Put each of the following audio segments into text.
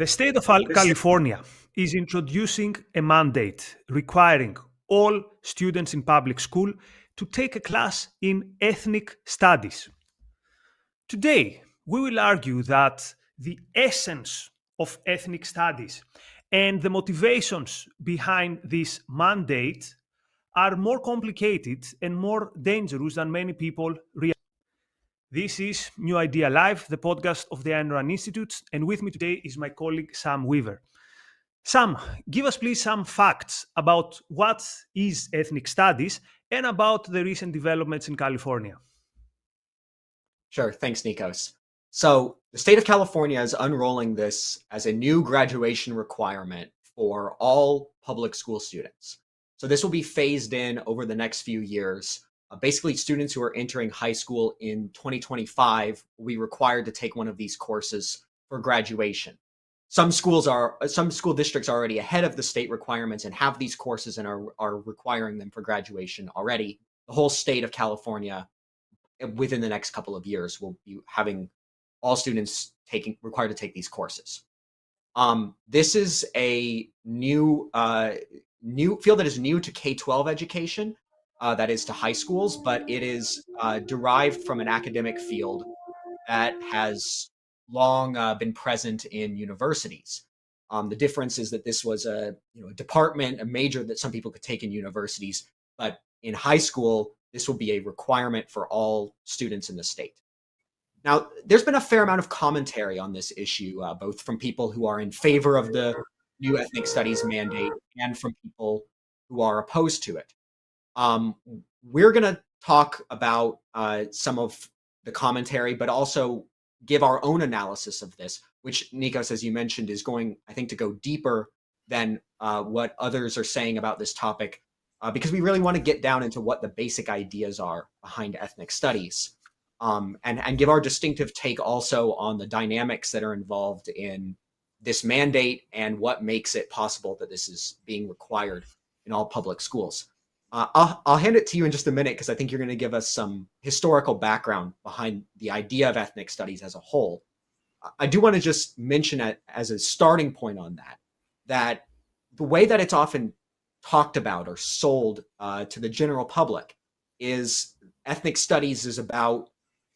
The state of California is introducing a mandate requiring all students in public school to take a class in ethnic studies. Today, we will argue that the essence of ethnic studies and the motivations behind this mandate are more complicated and more dangerous than many people realize. This is New Idea Live, the podcast of the Ayn Rand Institute, and with me today is my colleague Sam Weaver. Sam, give us please some facts about what is ethnic studies and about the recent developments in California. Sure, thanks, Nikos. So the state of California is unrolling this as a new graduation requirement for all public school students. So this will be phased in over the next few years. Basically, students who are entering high school in 2025 will be required to take one of these courses for graduation. Some school districts are already ahead of the state requirements and have these courses and are requiring them for graduation already. The whole state of California, within the next couple of years, will be having all students required to take these courses. This is a new field that is new to K-12 education. That is to high schools, but it is derived from an academic field that has long been present in universities. The difference is that this was a department, a major that some people could take in universities, but in high school, this will be a requirement for all students in the state. Now, there's been a fair amount of commentary on this issue, both from people who are in favor of the new ethnic studies mandate and from people who are opposed to it. We're going to talk about some of the commentary, but also give our own analysis of this, which, Nikos, as you mentioned, is going, I think, to go deeper than what others are saying about this topic, because we really want to get down into what the basic ideas are behind ethnic studies, and give our distinctive take also on the dynamics that are involved in this mandate and what makes it possible that this is being required in all public schools. I'll hand it to you in just a minute because I think you're going to give us some historical background behind the idea of ethnic studies as a whole. I do want to just mention it as a starting point on that the way that it's often talked about or sold to the general public is ethnic studies is about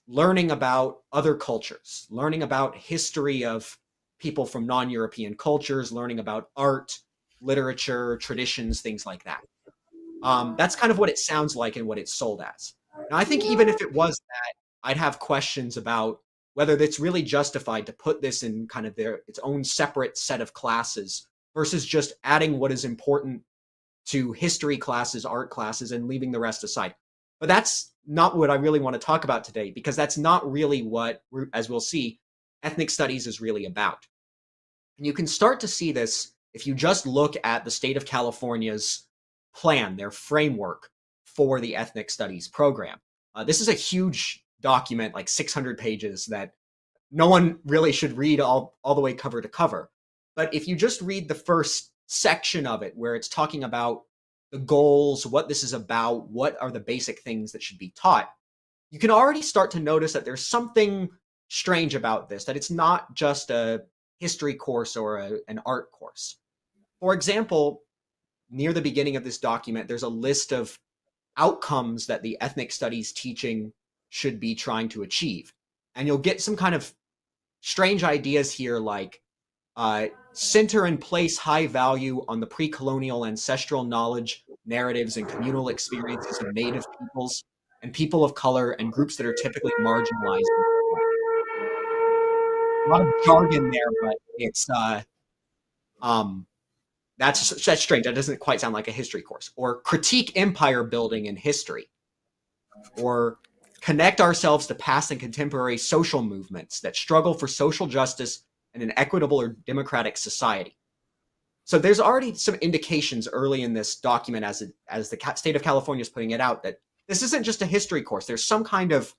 learning about other cultures, learning about history of people from non-European cultures, learning about art, literature, traditions, things like that. That's kind of what it sounds like and what it's sold as. Now, I think even if it was that, I'd have questions about whether it's really justified to put this in kind of its own separate set of classes versus just adding what is important to history classes, art classes, and leaving the rest aside. But that's not what I really want to talk about today, because that's not really what, as we'll see, ethnic studies is really about. And you can start to see this if you just look at the state of California's plan, their framework for the ethnic studies program. This is a huge document, like 600 pages, that no one really should read all the way cover to cover. But if you just read the first section of it, where it's talking about the goals, what this is about, what are the basic things that should be taught, you can already start to notice that there's something strange about this, that it's not just a history course or an art course. For example, near the beginning of this document, there's a list of outcomes that the ethnic studies teaching should be trying to achieve. And you'll get some kind of strange ideas here, like center and place high value on the pre-colonial ancestral knowledge, narratives, and communal experiences of Native peoples and people of color and groups that are typically marginalized. A lot of jargon there, but it's that's strange. That doesn't quite sound like a history course. Or critique empire building in history. Or connect ourselves to past and contemporary social movements that struggle for social justice and an equitable or democratic society. So there's already some indications early in this document, as the state of California is putting it out, that this isn't just a history course. There's some kind of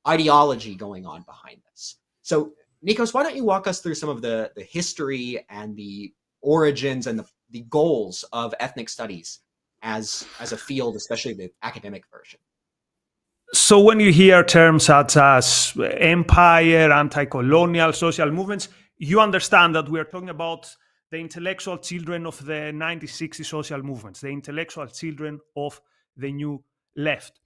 ideology going on behind this. So, Nikos, why don't you walk us through some of the history and the origins and the goals of ethnic studies as a field, especially the academic version? So when you hear terms such as empire, anti-colonial, social movements, you understand that we are talking about the intellectual children of the 1960 social movements, the intellectual children of the new left.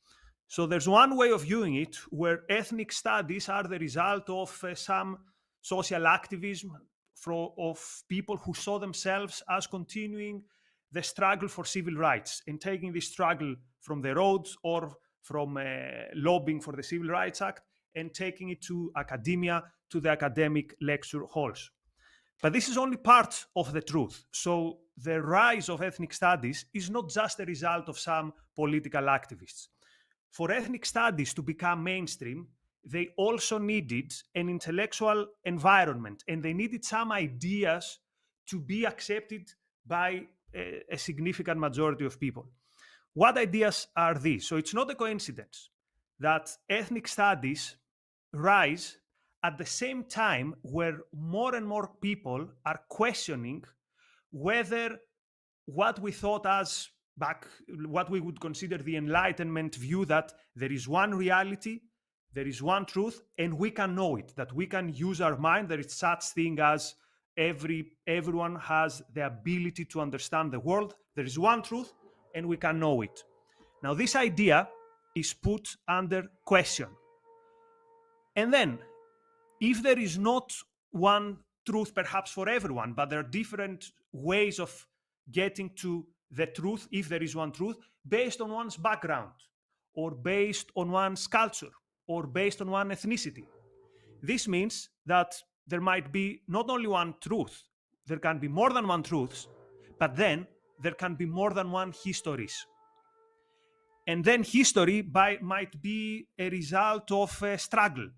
So there's one way of viewing it where ethnic studies are the result of some social activism of people who saw themselves as continuing the struggle for civil rights and taking this struggle from the roads or from lobbying for the Civil Rights Act and taking it to academia, to the academic lecture halls. But this is only part of the truth. So the rise of ethnic studies is not just a result of some political activists. For ethnic studies to become mainstream, they also needed an intellectual environment and they needed some ideas to be accepted by a significant majority of people. What ideas are these? So it's not a coincidence that ethnic studies rise at the same time where more and more people are questioning whether what we thought as back, what we would consider the Enlightenment view, that there is one reality, there is one truth, and we can know it, that we can use our mind, there is such thing as everyone has the ability to understand the world, there is one truth, and we can know it. Now, this idea is put under question. And then, if there is not one truth perhaps for everyone, but there are different ways of getting to the truth, if there is one truth, based on one's background, or based on one's culture, or based on one ethnicity. This means that there might be not only one truth, there can be more than one truth, but then there can be more than one histories. And then history might be a result of a struggle.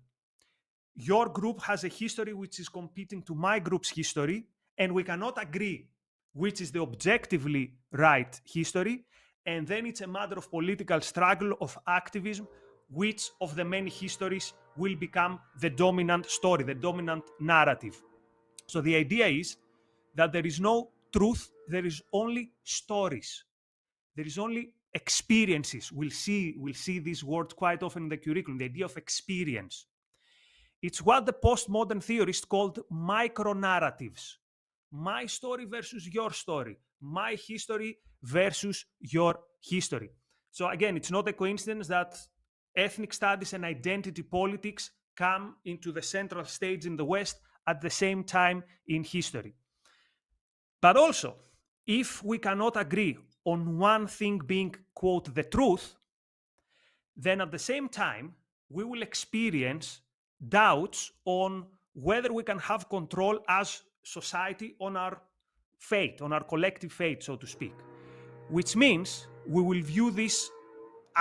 Your group has a history which is competing to my group's history, and we cannot agree which is the objectively right history. And then it's a matter of political struggle, of activism, which of the many histories will become the dominant story, the dominant narrative. So the idea is that there is no truth, there is only stories. There is only experiences. We'll see this word quite often in the curriculum, the idea of experience. It's what the postmodern theorists called micro-narratives. My story versus your story. My history versus your history. So again, it's not a coincidence that ethnic studies and identity politics come into the central stage in the West at the same time in history. But also, if we cannot agree on one thing being, quote, the truth, then at the same time, we will experience doubts on whether we can have control as society on our fate, on our collective fate, so to speak. Which means we will view this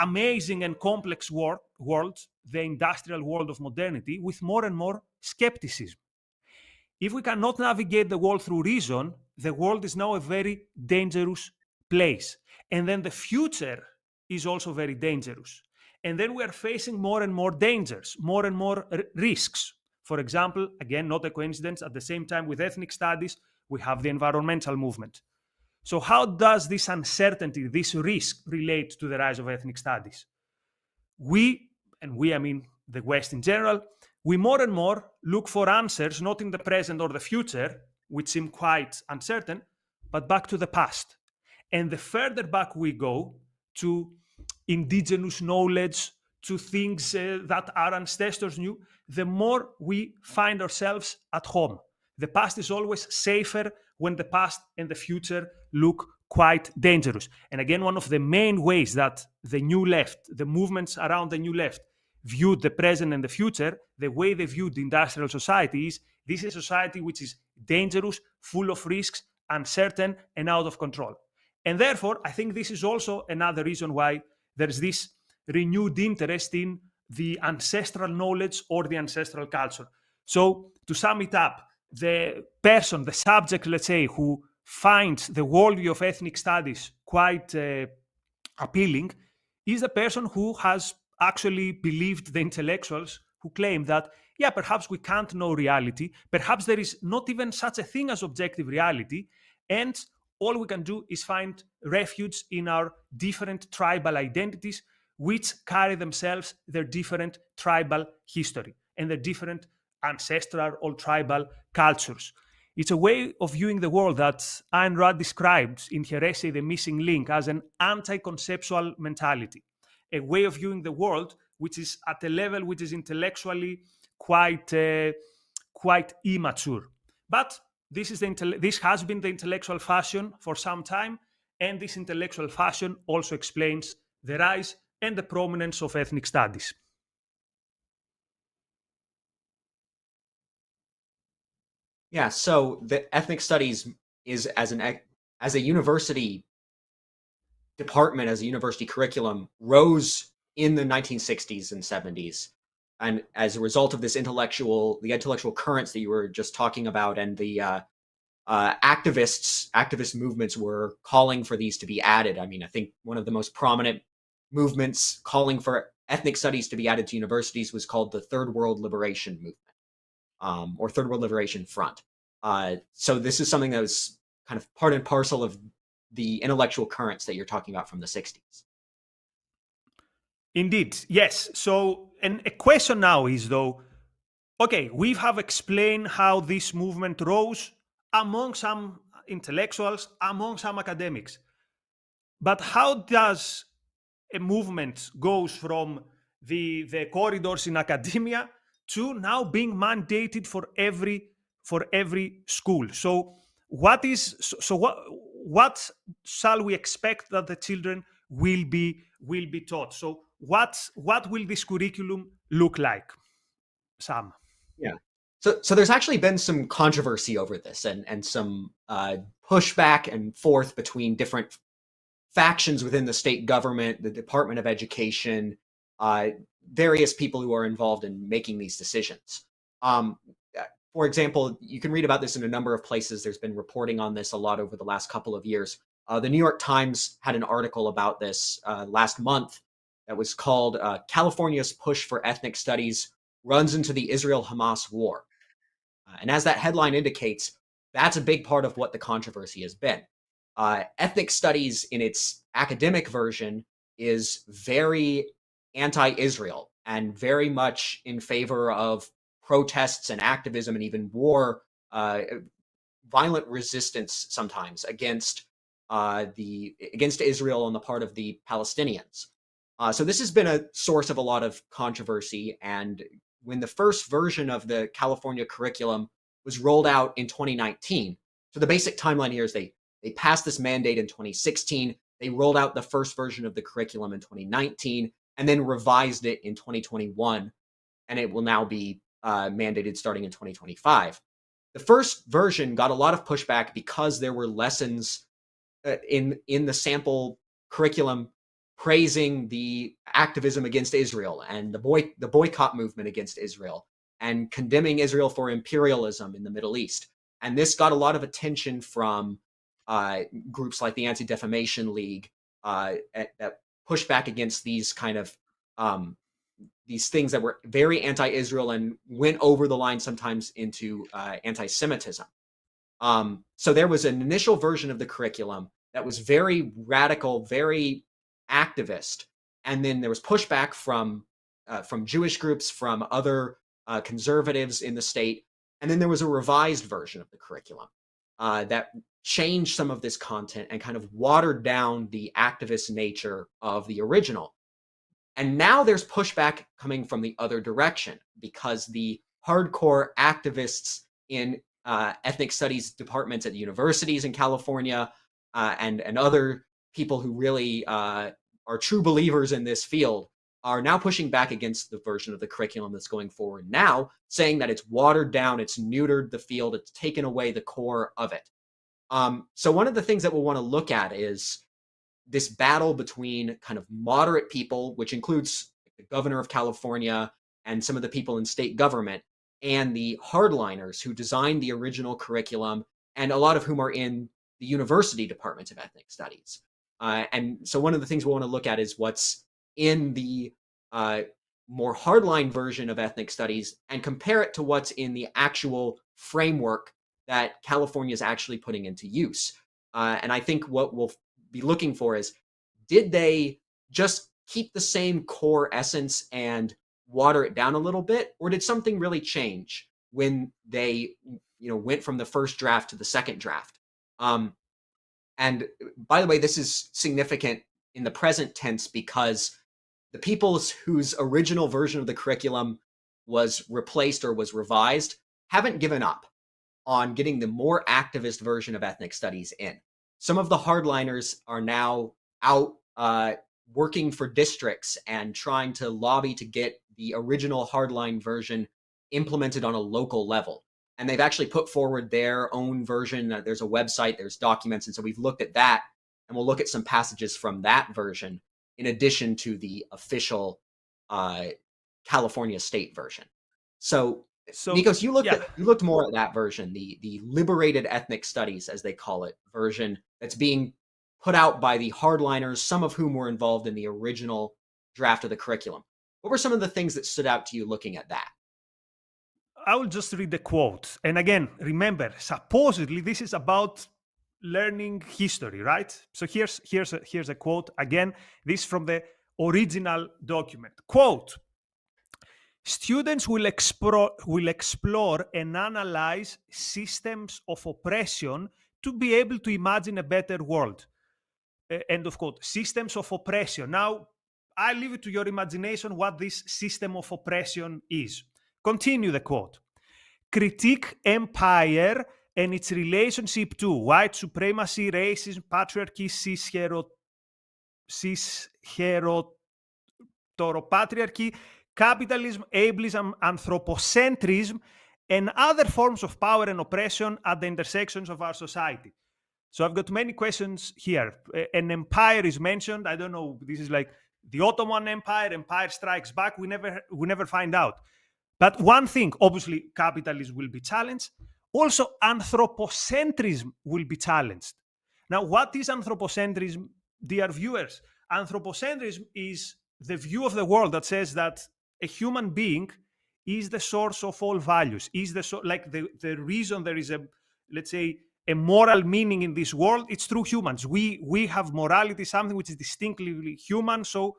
amazing and complex world, the industrial world of modernity, with more and more skepticism. If we cannot navigate the world through reason, the world is now a very dangerous place. And then the future is also very dangerous. And then we are facing more and more dangers, more and more risks. For example, again, not a coincidence, at the same time with ethnic studies, we have the environmental movement. So how does this uncertainty, this risk relate to the rise of ethnic studies? I mean the West in general, we more and more look for answers, not in the present or the future, which seem quite uncertain, but back to the past. And the further back we go to indigenous knowledge, to things that our ancestors knew, the more we find ourselves at home. The past is always safer when the past and the future look quite dangerous. And again, one of the main ways that the new left, the movements around the new left, viewed the present and the future, the way they viewed the industrial society is, this is a society which is dangerous, full of risks, uncertain, and out of control. And therefore, I think this is also another reason why there's this renewed interest in the ancestral knowledge or the ancestral culture. So, to sum it up, the person, the subject, let's say, who finds the worldview of ethnic studies quite appealing is the person who has actually believed the intellectuals who claim that, yeah, perhaps we can't know reality, perhaps there is not even such a thing as objective reality, and all we can do is find refuge in our different tribal identities, which carry themselves their different tribal history and their different ancestral or tribal cultures. It's a way of viewing the world that Ayn Rand describes in her essay The Missing Link as an anti-conceptual mentality, a way of viewing the world which is at a level which is intellectually quite immature. But this has been the intellectual fashion for some time, and this intellectual fashion also explains the rise and the prominence of ethnic studies. Yeah, so the ethnic studies is as a university department, as a university curriculum, rose in the 1960s and 70s. And as a result of the intellectual currents that you were just talking about, and the activist movements were calling for these to be added. I mean, I think one of the most prominent movements calling for ethnic studies to be added to universities was called the Third World Liberation Movement, or Third World Liberation Front. So this is something that was kind of part and parcel of the intellectual currents that you're talking about from the 60s. Indeed, yes. So, and a question now is though, okay, we have explained how this movement rose among some intellectuals, among some academics. But how does a movement goes from the corridors in academia to now being mandated for every school? So what shall we expect that the children will be taught? So what will this curriculum look like, Sam? Yeah. So there's actually been some controversy over this, and some pushback and forth between different factions within the state government, the Department of Education, various people who are involved in making these decisions. Um, for example, you can read about this in a number of places. There's been reporting on this a lot over the last couple of years. The New York Times had an article about this last month that was called California's Push for Ethnic Studies Runs into the Israel-Hamas War. And as that headline indicates, that's a big part of what the controversy has been. Ethnic studies in its academic version is very anti-Israel and very much in favor of protests and activism and even war, violent resistance sometimes against against Israel on the part of the Palestinians. So this has been a source of a lot of controversy. And when the first version of the California curriculum was rolled out in 2019, so the basic timeline here is they passed this mandate in 2016. They rolled out the first version of the curriculum in 2019 and then revised it in 2021. And it will now be mandated starting in 2025. The first version got a lot of pushback because there were lessons in the sample curriculum praising the activism against Israel and the boycott movement against Israel and condemning Israel for imperialism in the Middle East. And this got a lot of attention from groups like the Anti-Defamation League that pushed back against these kind of these things that were very anti-Israel and went over the line sometimes into anti-Semitism. So there was an initial version of the curriculum that was very radical, very activist, and then there was pushback from Jewish groups, from other conservatives in the state, and then there was a revised version of the curriculum that changed some of this content and kind of watered down the activist nature of the original. And now there's pushback coming from the other direction because the hardcore activists in ethnic studies departments at universities in California and other people who really are true believers in this field are now pushing back against the version of the curriculum that's going forward now, saying that it's watered down, it's neutered the field, it's taken away the core of it. So one of the things that we'll want to look at is this battle between kind of moderate people, which includes the governor of California and some of the people in state government, and the hardliners who designed the original curriculum, and a lot of whom are in the university departments of ethnic studies. And so one of the things we want to look at is what's in the more hardline version of ethnic studies and compare it to what's in the actual framework that California is actually putting into use. And I think what we'll be looking for is, did they just keep the same core essence and water it down a little bit, or did something really change? when they went from the first draft to the second draft. And by the way, this is significant in the present tense because the people whose original version of the curriculum was replaced or was revised haven't given up on getting the more activist version of ethnic studies in. Some of the hardliners are now out working for districts and trying to lobby to get the original hardline version implemented on a local level. And they've actually put forward their own version. There's a website, there's documents. And so we've looked at that, and we'll look at some passages from that version in addition to the official California state version. So, Nikos, you looked more at that version, the liberated ethnic studies, as they call it, version that's being put out by the hardliners, some of whom were involved in the original draft of the curriculum. What were some of the things that stood out to you looking at that? I will just read the quote. And again, remember, supposedly this is about learning history, right? So here's a quote. Again, this from the original document. Quote, students will explore and analyze systems of oppression to be able to imagine a better world. End of quote. Systems of oppression. Now, I leave it to your imagination what this system of oppression is. Continue the quote. Critique empire and its relationship to white supremacy, racism, patriarchy, cis-heteropatriarchy, capitalism, ableism, anthropocentrism, and other forms of power and oppression at the intersections of our society. So I've got many questions here. An empire is mentioned. I don't know. This is like the Ottoman Empire, Empire Strikes Back. We never find out. But one thing, obviously, capitalism will be challenged. Also, anthropocentrism will be challenged. Now, what is anthropocentrism, dear viewers? Anthropocentrism is the view of the world that says that a human being is the source of all values, is the reason there is let's say, a moral meaning in this world. It's through humans. We have morality, something which is distinctly human. So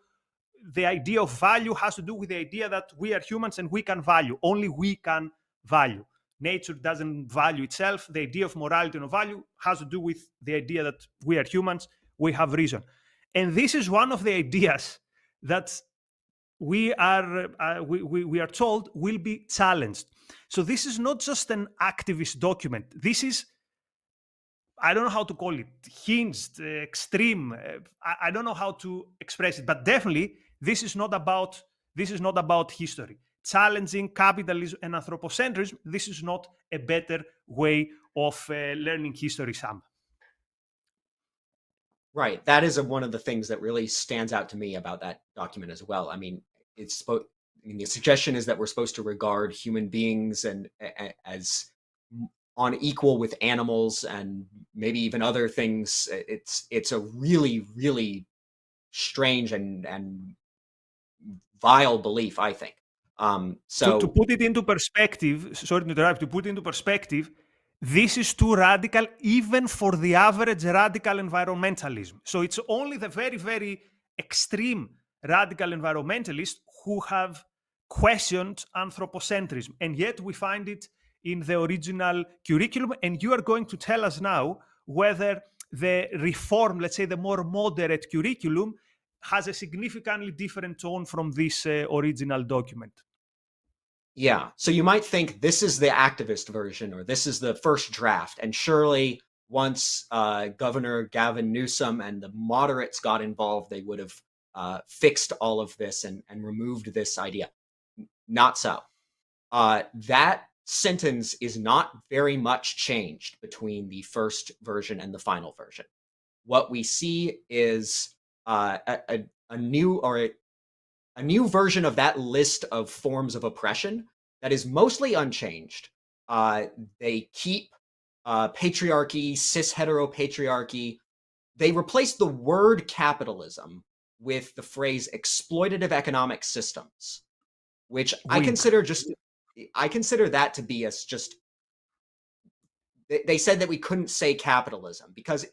the idea of value has to do with the idea that we are humans and we can value. Only we can value. Nature doesn't value itself. The idea of morality and of value has to do with the idea that we are humans, we have reason. And this is one of the ideas that we are told will be challenged. So this is not just an activist document. This is, I don't know how to call it, hinged, extreme. I don't know how to express it, but definitely this is not about history. Challenging capitalism and anthropocentrism, this is not a better way of learning history, Sam. Right. That is one of the things that really stands out to me about that document as well. I mean, the suggestion is that we're supposed to regard human beings as on equal with animals and maybe even other things. It's a really, really strange and vile belief, I think. So to put it into perspective, sorry to interrupt, to put it into perspective, this is too radical even for the average radical environmentalism. So it's only the very, very extreme radical environmentalists who have questioned anthropocentrism. And yet we find it in the original curriculum. And you are going to tell us now whether the reform, let's say the more moderate curriculum, has a significantly different tone from this original document. Yeah. So you might think this is the activist version or this is the first draft. And surely once Governor Gavin Newsom and the moderates got involved, they would have fixed all of this and removed this idea. Not so. That sentence is not very much changed between the first version and the final version. What we see is a new version of that list of forms of oppression that is mostly unchanged. They keep patriarchy, cis-heteropatriarchy. They replace the word capitalism with the phrase exploitative economic systems, which I consider that to be just. They said that we couldn't say capitalism because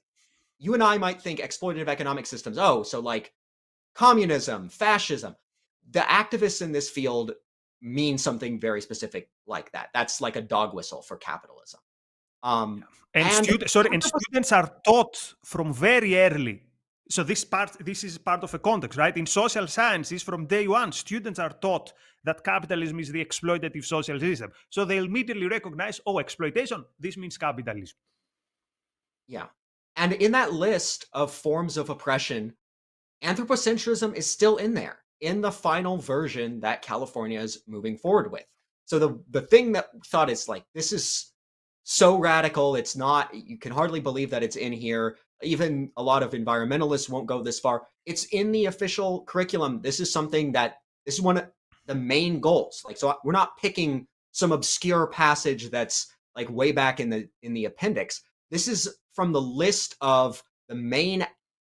you and I might think exploitative economic systems. Oh, so like communism, fascism. The activists in this field mean something very specific like that. That's like a dog whistle for capitalism. And And students are taught from very early. So this is part of a context, right? In social sciences, from day one, students are taught that capitalism is the exploitative social system. So they immediately recognize, oh, exploitation, this means capitalism. yeah. And in that list of forms of oppression, anthropocentrism is still in there in the final version that California is moving forward with. So the thing that thought is like, this is so radical, it's not, you can hardly believe that it's in here. Even a lot of environmentalists won't go this far. It's in the official curriculum. This is something that, this is one of the main goals. Like, so we're not picking some obscure passage that's like way back in the appendix. This is from the list of the main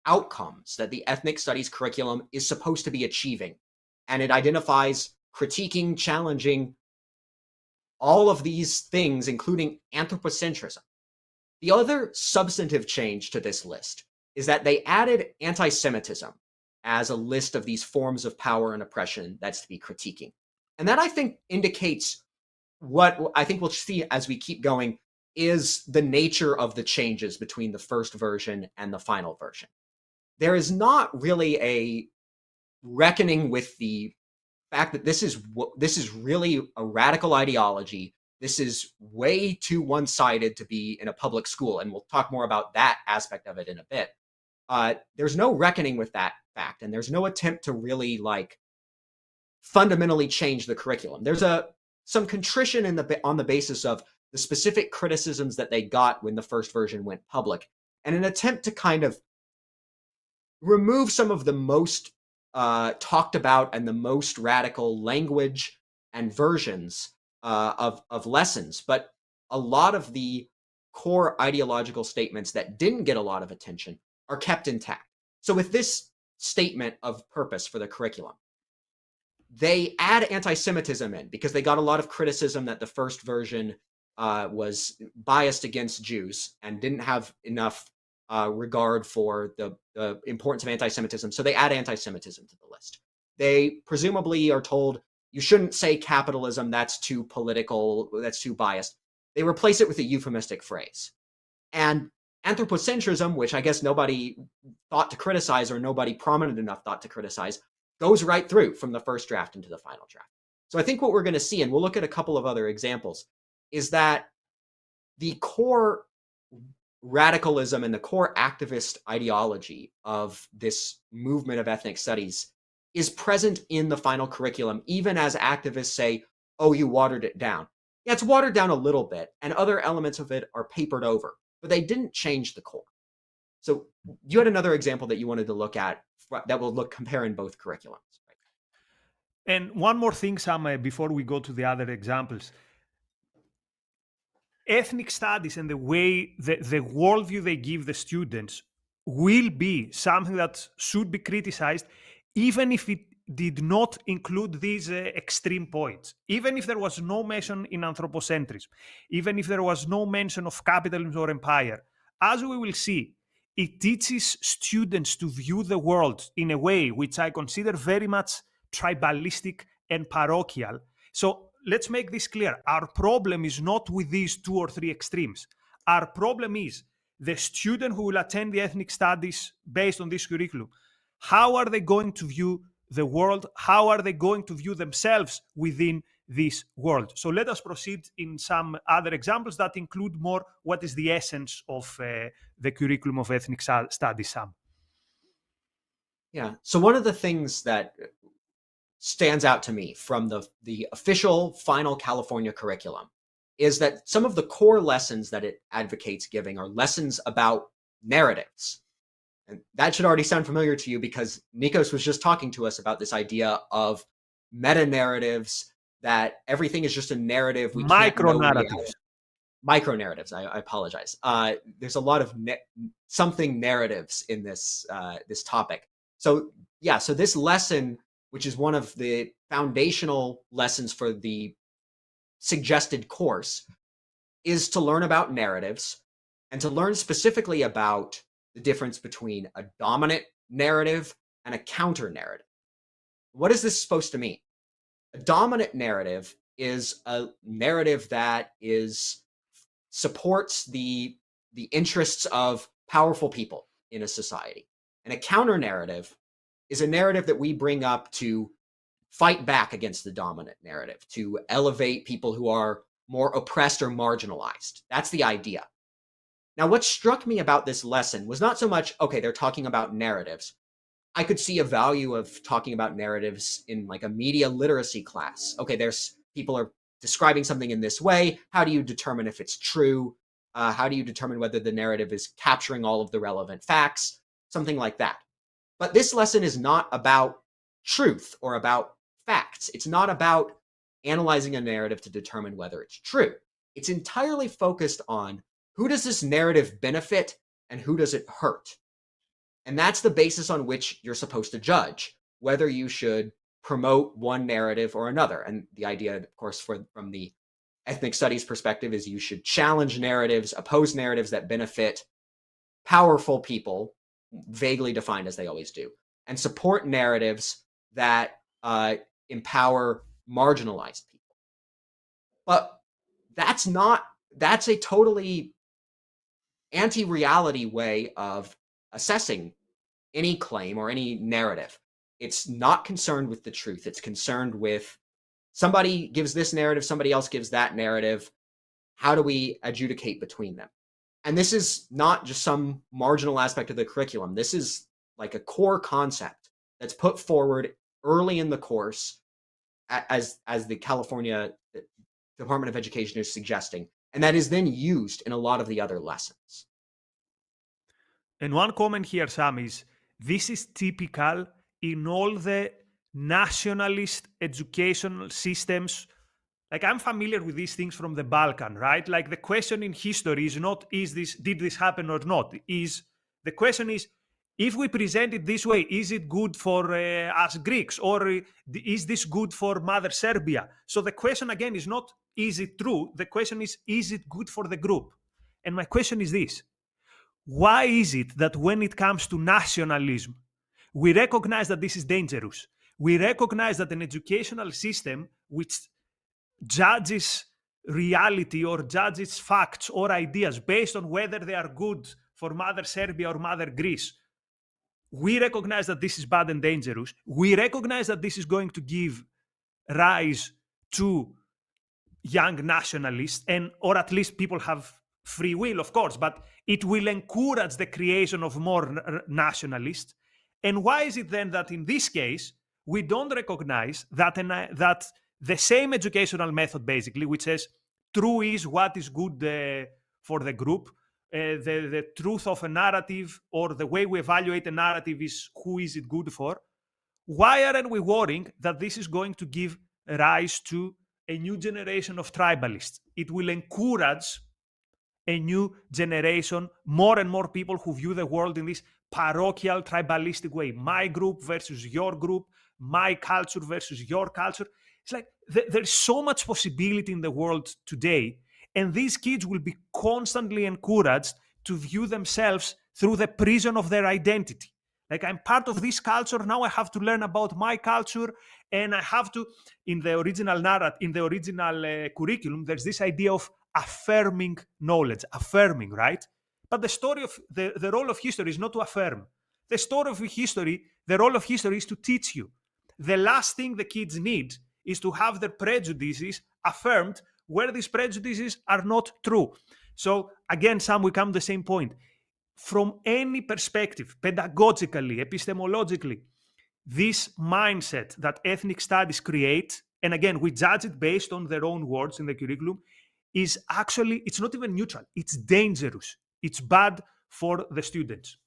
outcomes that the ethnic studies curriculum is supposed to be achieving. And it identifies critiquing, challenging all of these things, including anthropocentrism. The other substantive change to this list is that they added anti-Semitism as a list of these forms of power and oppression that's to be critiquing. And that, I think, indicates what I think we'll see as we keep going is the nature of the changes between the first version and the final version. There is not really a reckoning with the fact that this is really a radical ideology. This is way too one-sided to be in a public school, and we'll talk more about that aspect of it in a bit. There's no reckoning with that fact, and there's no attempt to really like fundamentally change the curriculum. There's some contrition on the basis of the specific criticisms that they got when the first version went public, and an attempt to kind of remove some of the most talked about and the most radical language and versions of lessons, but a lot of the core ideological statements that didn't get a lot of attention are kept intact. So with this statement of purpose for the curriculum, they add anti-Semitism in because they got a lot of criticism that the first version was biased against Jews and didn't have enough regard for the importance of anti-Semitism. So they add anti-Semitism to the list. They presumably are told, you shouldn't say capitalism, that's too political, that's too biased. They replace it with a euphemistic phrase. And anthropocentrism, which I guess nobody thought to criticize or nobody prominent enough thought to criticize, goes right through from the first draft into the final draft. So I think what we're going to see, and we'll look at a couple of other examples, is that the core radicalism and the core activist ideology of this movement of ethnic studies is present in the final curriculum, even as activists say, oh, you watered it down. Yeah, it's watered down a little bit, and other elements of it are papered over, but they didn't change the core. So you had another example that you wanted to look at that will compare in both curriculums. Right? And one more thing, Sam, before we go to the other examples. Ethnic studies and the way the worldview they give the students will be something that should be criticized, even if it did not include these extreme points. Even if there was no mention in anthropocentrism, even if there was no mention of capitalism or empire, as we will see, it teaches students to view the world in a way which I consider very much tribalistic and parochial. So let's make this clear. Our problem is not with these two or three extremes. Our problem is the student who will attend the ethnic studies based on this curriculum. How are they going to view the world? How are they going to view themselves within this world? So let us proceed in some other examples that include more what is the essence of the curriculum of ethnic studies, Sam. Yeah. So one of the things that stands out to me from the official final California curriculum is that some of the core lessons that it advocates giving are lessons about narratives. And that should already sound familiar to you because Nikos was just talking to us about this idea of meta-narratives, that everything is just a narrative. We Micro-narratives. Micro-narratives, I apologize. There's a lot of something narratives in this topic. So yeah, so this lesson, which is one of the foundational lessons for the suggested course, is to learn about narratives and to learn specifically about the difference between a dominant narrative and a counter narrative. What is this supposed to mean? A dominant narrative is a narrative that supports the interests of powerful people in a society. And a counter narrative is a narrative that we bring up to fight back against the dominant narrative, to elevate people who are more oppressed or marginalized. That's the idea. Now, what struck me about this lesson was not so much, okay, they're talking about narratives. I could see a value of talking about narratives in like a media literacy class. Okay, there's people are describing something in this way. How do you determine if it's true? How do you determine whether the narrative is capturing all of the relevant facts? Something like that. But this lesson is not about truth or about facts. It's not about analyzing a narrative to determine whether it's true. It's entirely focused on who does this narrative benefit and who does it hurt? And that's the basis on which you're supposed to judge whether you should promote one narrative or another. And the idea, of course, from the ethnic studies perspective is you should challenge narratives, oppose narratives that benefit powerful people, vaguely defined as they always do, and support narratives that empower marginalized people. But that's a totally anti-reality way of assessing any claim or any narrative. It's not concerned with the truth. It's concerned with somebody gives this narrative, somebody else gives that narrative. How do we adjudicate between them? And this is not just some marginal aspect of the curriculum. This is like a core concept that's put forward early in the course as the California Department of Education is suggesting, and that is then used in a lot of the other lessons. And one comment here, Sam, is this is typical in all the nationalist educational systems. Like, I'm familiar with these things from the Balkan, right? Like, the question in history is not, did this happen or not? The question is, if we present it this way, is it good for us Greeks, or is this good for Mother Serbia? So the question again is not, is it true? The question is it good for the group? And my question is this: why is it that when it comes to nationalism, we recognize that this is dangerous? We recognize that an educational system which judges reality or judges facts or ideas based on whether they are good for Mother Serbia or Mother Greece, we recognize that this is bad and dangerous. We recognize that this is going to give rise to young nationalists, or at least people have free will, of course, but it will encourage the creation of more nationalists. And why is it then that in this case we don't recognize that the same educational method, basically, which says true is what is good for the group, the truth of a narrative, or the way we evaluate a narrative, is who is it good for? Why aren't we worrying that this is going to give rise to a new generation of tribalists? It will encourage a new generation, more and more people who view the world in this parochial, tribalistic way. My group versus your group, my culture versus your culture. It's like there's so much possibility in the world today, and these kids will be constantly encouraged to view themselves through the prism of their identity. Like, I'm part of this culture, now I have to learn about my culture, and I have to, in the original curriculum, there's this idea of affirming knowledge, right? But the role of history is not to affirm. The role of history is to teach you. The last thing the kids need is to have their prejudices affirmed where these prejudices are not true. So again, Sam, we come to the same point. From any perspective, pedagogically, epistemologically, this mindset that ethnic studies create, and again, we judge it based on their own words in the curriculum, is actually, it's not even neutral. It's dangerous. It's bad for the students.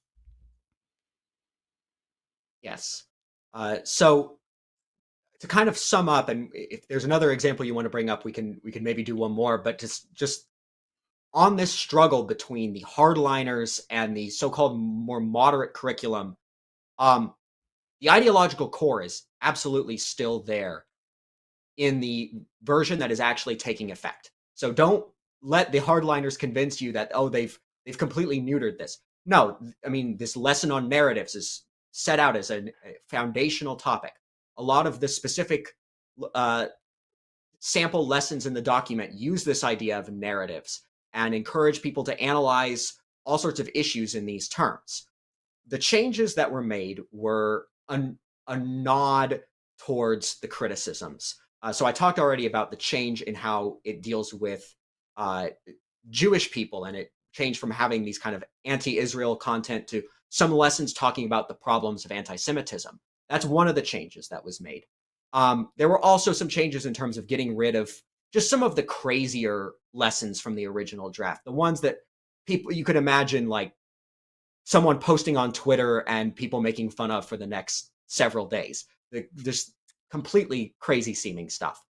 Yes. So to kind of sum up, and if there's another example you want to bring up, we can maybe do one more, but just on this struggle between the hardliners and the so-called more moderate curriculum, the ideological core is absolutely still there in the version that is actually taking effect. So don't let the hardliners convince you that, oh, they've completely neutered this. No, I mean, this lesson on narratives is set out as a foundational topic. A lot of the specific sample lessons in the document use this idea of narratives and encourage people to analyze all sorts of issues in these terms. The changes that were made were a nod towards the criticisms. So I talked already about the change in how it deals with Jewish people, and it changed from having these kind of anti-Israel content to some lessons talking about the problems of anti-Semitism. That's one of the changes that was made. There were also some changes in terms of getting rid of just some of the crazier lessons from the original draft, the ones that people you could imagine, like someone posting on Twitter and people making fun of for the next several days. Just completely crazy seeming stuff.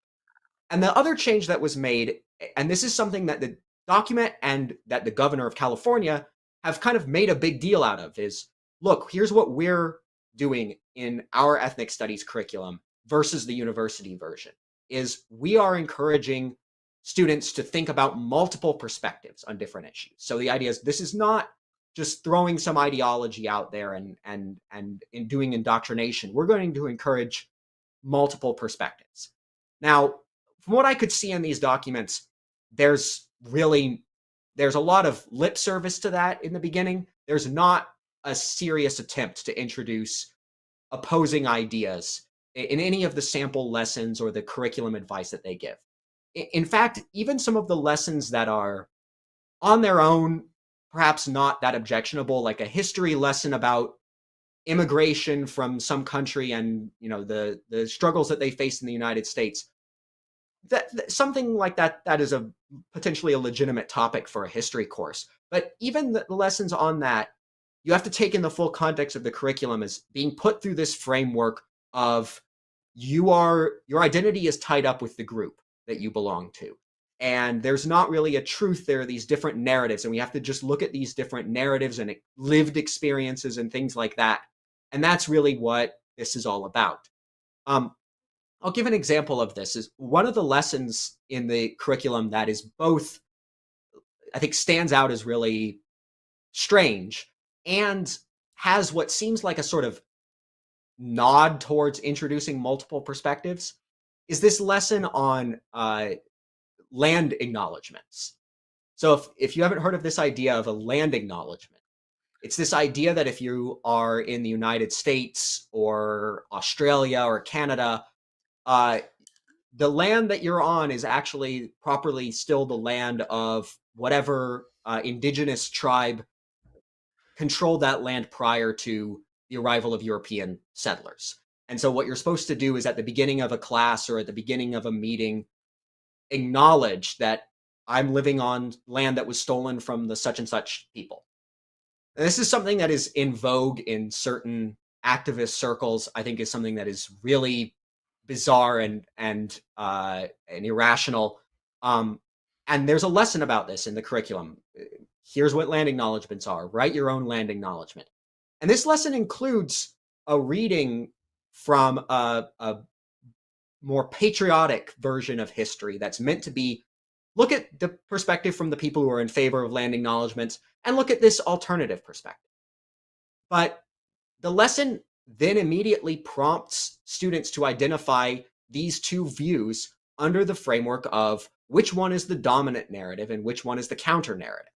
And the other change that was made, and this is something that the document and that the governor of California have kind of made a big deal out of, is look, here's what we're doing in our ethnic studies curriculum versus the university version, is we are encouraging students to think about multiple perspectives on different issues. So the idea is this is not just throwing some ideology out there and in doing indoctrination. We're going to encourage multiple perspectives. Now, from what I could see in these documents, there's a lot of lip service to that in the beginning. There's not a serious attempt to introduce opposing ideas in any of the sample lessons or the curriculum advice that they give. In fact, even some of the lessons that are on their own, perhaps not that objectionable, like a history lesson about immigration from some country and the struggles that they face in the United States, that something like that is a potentially a legitimate topic for a history course. But even the lessons on that, you have to take in the full context of the curriculum as being put through this framework of your identity is tied up with the group that you belong to. And there's not really a truth. There are these different narratives, and we have to just look at these different narratives and lived experiences and things like that. And that's really what this is all about. I'll give an example of this. Is one of the lessons in the curriculum that is both, I think, stands out as really strange and has what seems like a sort of nod towards introducing multiple perspectives, is this lesson on land acknowledgements. So if you haven't heard of this idea of a land acknowledgement, it's this idea that if you are in the United States or Australia or Canada, the land that you're on is actually properly still the land of whatever indigenous tribe controlled that land prior to the arrival of European settlers. And so what you're supposed to do is at the beginning of a class or at the beginning of a meeting, acknowledge that I'm living on land that was stolen from the such and such people. And this is something that is in vogue in certain activist circles. I think is something that is really bizarre and irrational. And there's a lesson about this in the curriculum. Here's what land acknowledgements are. Write your own land acknowledgement. And this lesson includes a reading from a more patriotic version of history that's meant to be, look at the perspective from the people who are in favor of land acknowledgements and look at this alternative perspective. But the lesson then immediately prompts students to identify these two views under the framework of which one is the dominant narrative and which one is the counter narrative.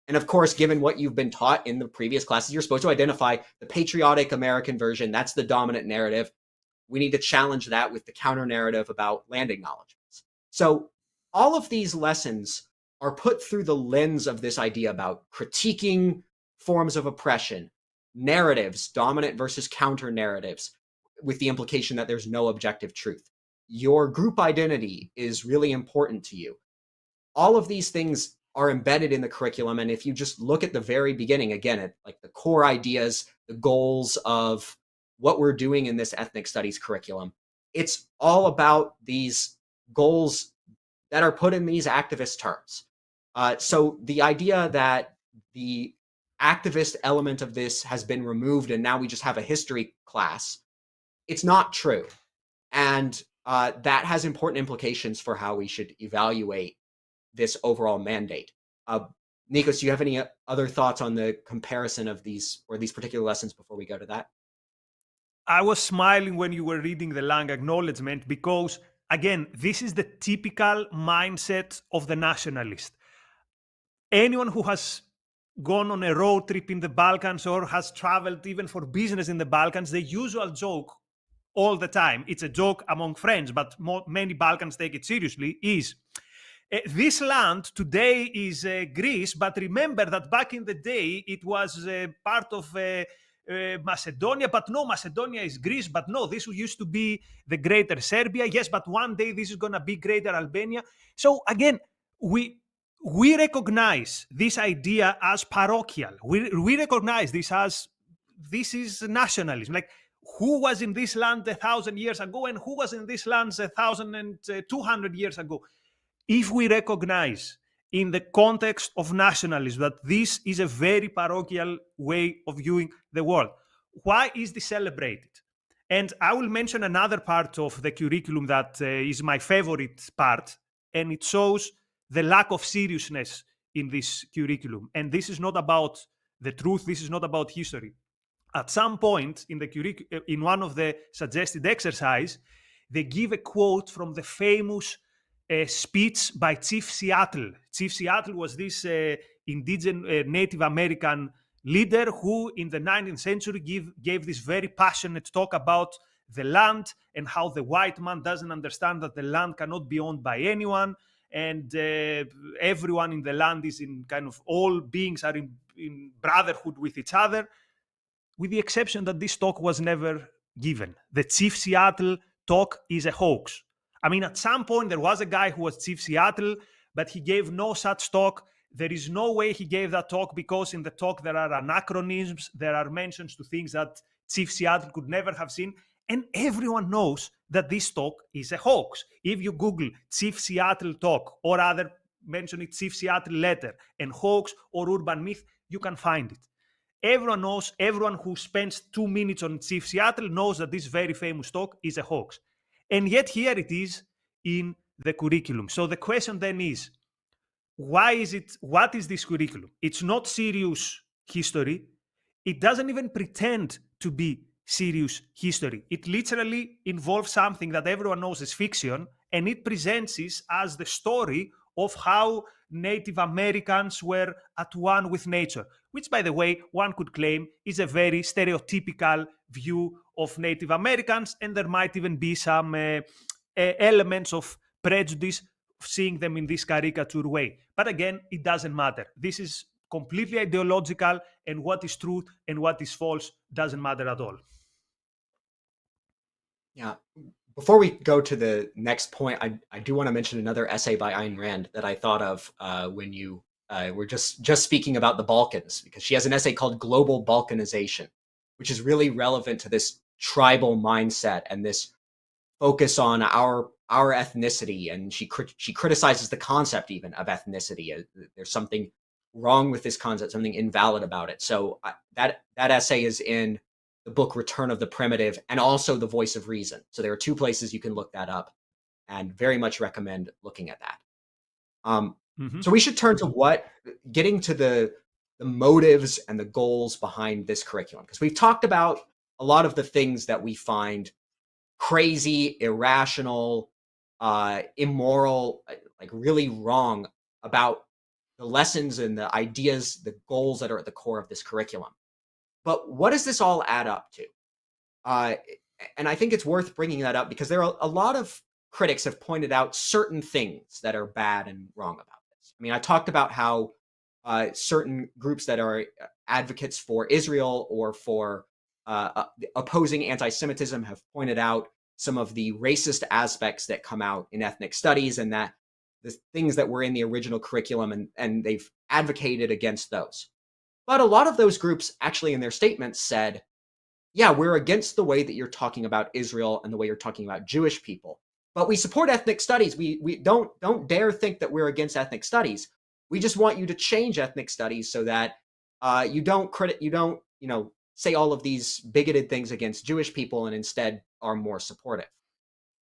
And of course, given what you've been taught in the previous classes, you're supposed to identify the patriotic American version. That's the dominant narrative. We need to challenge that with the counter narrative about land acknowledgements. So all of these lessons are put through the lens of this idea about critiquing forms of oppression, narratives, dominant versus counter narratives, with the implication that there's no objective truth. Your group identity is really important to you. All of these things are embedded in the curriculum. And if you just look at the very beginning, again, at like the core ideas, the goals of what we're doing in this ethnic studies curriculum, it's all about these goals that are put in these activist terms. So the idea that the activist element of this has been removed and now we just have a history class, it's not true. And that has important implications for how we should evaluate this overall mandate. Nikos, do you have any other thoughts on the comparison of these or these particular lessons before we go to that? I was smiling when you were reading the Lang acknowledgement because, again, this is the typical mindset of the nationalist. Anyone who has gone on a road trip in the Balkans or has traveled even for business in the Balkans, the usual joke all the time, it's a joke among friends, but many Balkans take it seriously, is this land today is Greece, but remember that back in the day it was part of Macedonia, but no, Macedonia is Greece, but no, this used to be the greater Serbia, yes, but one day this is going to be greater Albania. So again, we recognize this idea as parochial. We recognize this as this is nationalism. Like, who was in this land 1,000 years ago and who was in this land 1,200 years ago? If we recognize in the context of nationalism that this is a very parochial way of viewing the world, why is this celebrated? And I will mention another part of the curriculum that is my favorite part, and it shows the lack of seriousness in this curriculum. And this is not about the truth, this is not about history. At some point in the in one of the suggested exercise, they give a quote from the famous speech by Chief Seattle. Chief Seattle was this indigenous Native American leader who, in the 19th century, gave this very passionate talk about the land and how the white man doesn't understand that the land cannot be owned by anyone, and everyone in the land is in kind of, all beings are in brotherhood with each other, with the exception that this talk was never given. The Chief Seattle talk is a hoax. I mean, at some point there was a guy who was Chief Seattle, but he gave no such talk. There is no way he gave that talk, because in the talk there are anachronisms, there are mentions to things that Chief Seattle could never have seen, and everyone knows that this talk is a hoax. If you Google Chief Seattle talk, or other mention it, Chief Seattle letter, and hoax or urban myth, you can find it. Everyone knows, everyone who spends 2 minutes on Chief Seattle knows that this very famous talk is a hoax. And yet here it is in the curriculum. So the question then is, what is this curriculum? It's not serious history. It doesn't even pretend to be serious history. It literally involves something that everyone knows is fiction, and it presents it as the story of how Native Americans were at one with nature, which, by the way, one could claim is a very stereotypical view of Native Americans, and there might even be some elements of prejudice seeing them in this caricature way. But again, it doesn't matter. This is completely ideological, and what is truth and what is false doesn't matter at all. Yeah. Before we go to the next point, I do want to mention another essay by Ayn Rand that I thought of when you were just speaking about the Balkans, because she has an essay called Global Balkanization, which is really relevant to this tribal mindset and this focus on our ethnicity. And she criticizes the concept even of ethnicity. There's something wrong with this concept, something invalid about it. So that essay is in the book Return of the Primitive, and also The Voice of Reason. So there are two places you can look that up, and very much recommend looking at that. So we should turn to getting to the motives and the goals behind this curriculum, because we've talked about a lot of the things that we find crazy, irrational, immoral, like really wrong about the lessons and the ideas, the goals that are at the core of this curriculum. But what does this all add up to? And I think it's worth bringing that up because there are a lot of critics have pointed out certain things that are bad and wrong about this. I mean, I talked about how certain groups that are advocates for Israel or for opposing anti-Semitism have pointed out some of the racist aspects that come out in ethnic studies, and that the things that were in the original curriculum, and they've advocated against those. But a lot of those groups actually in their statements said, yeah, we're against the way that you're talking about Israel and the way you're talking about Jewish people, but we support ethnic studies. We don't dare think that we're against ethnic studies. We just want you to change ethnic studies so that you don't say all of these bigoted things against Jewish people and instead are more supportive.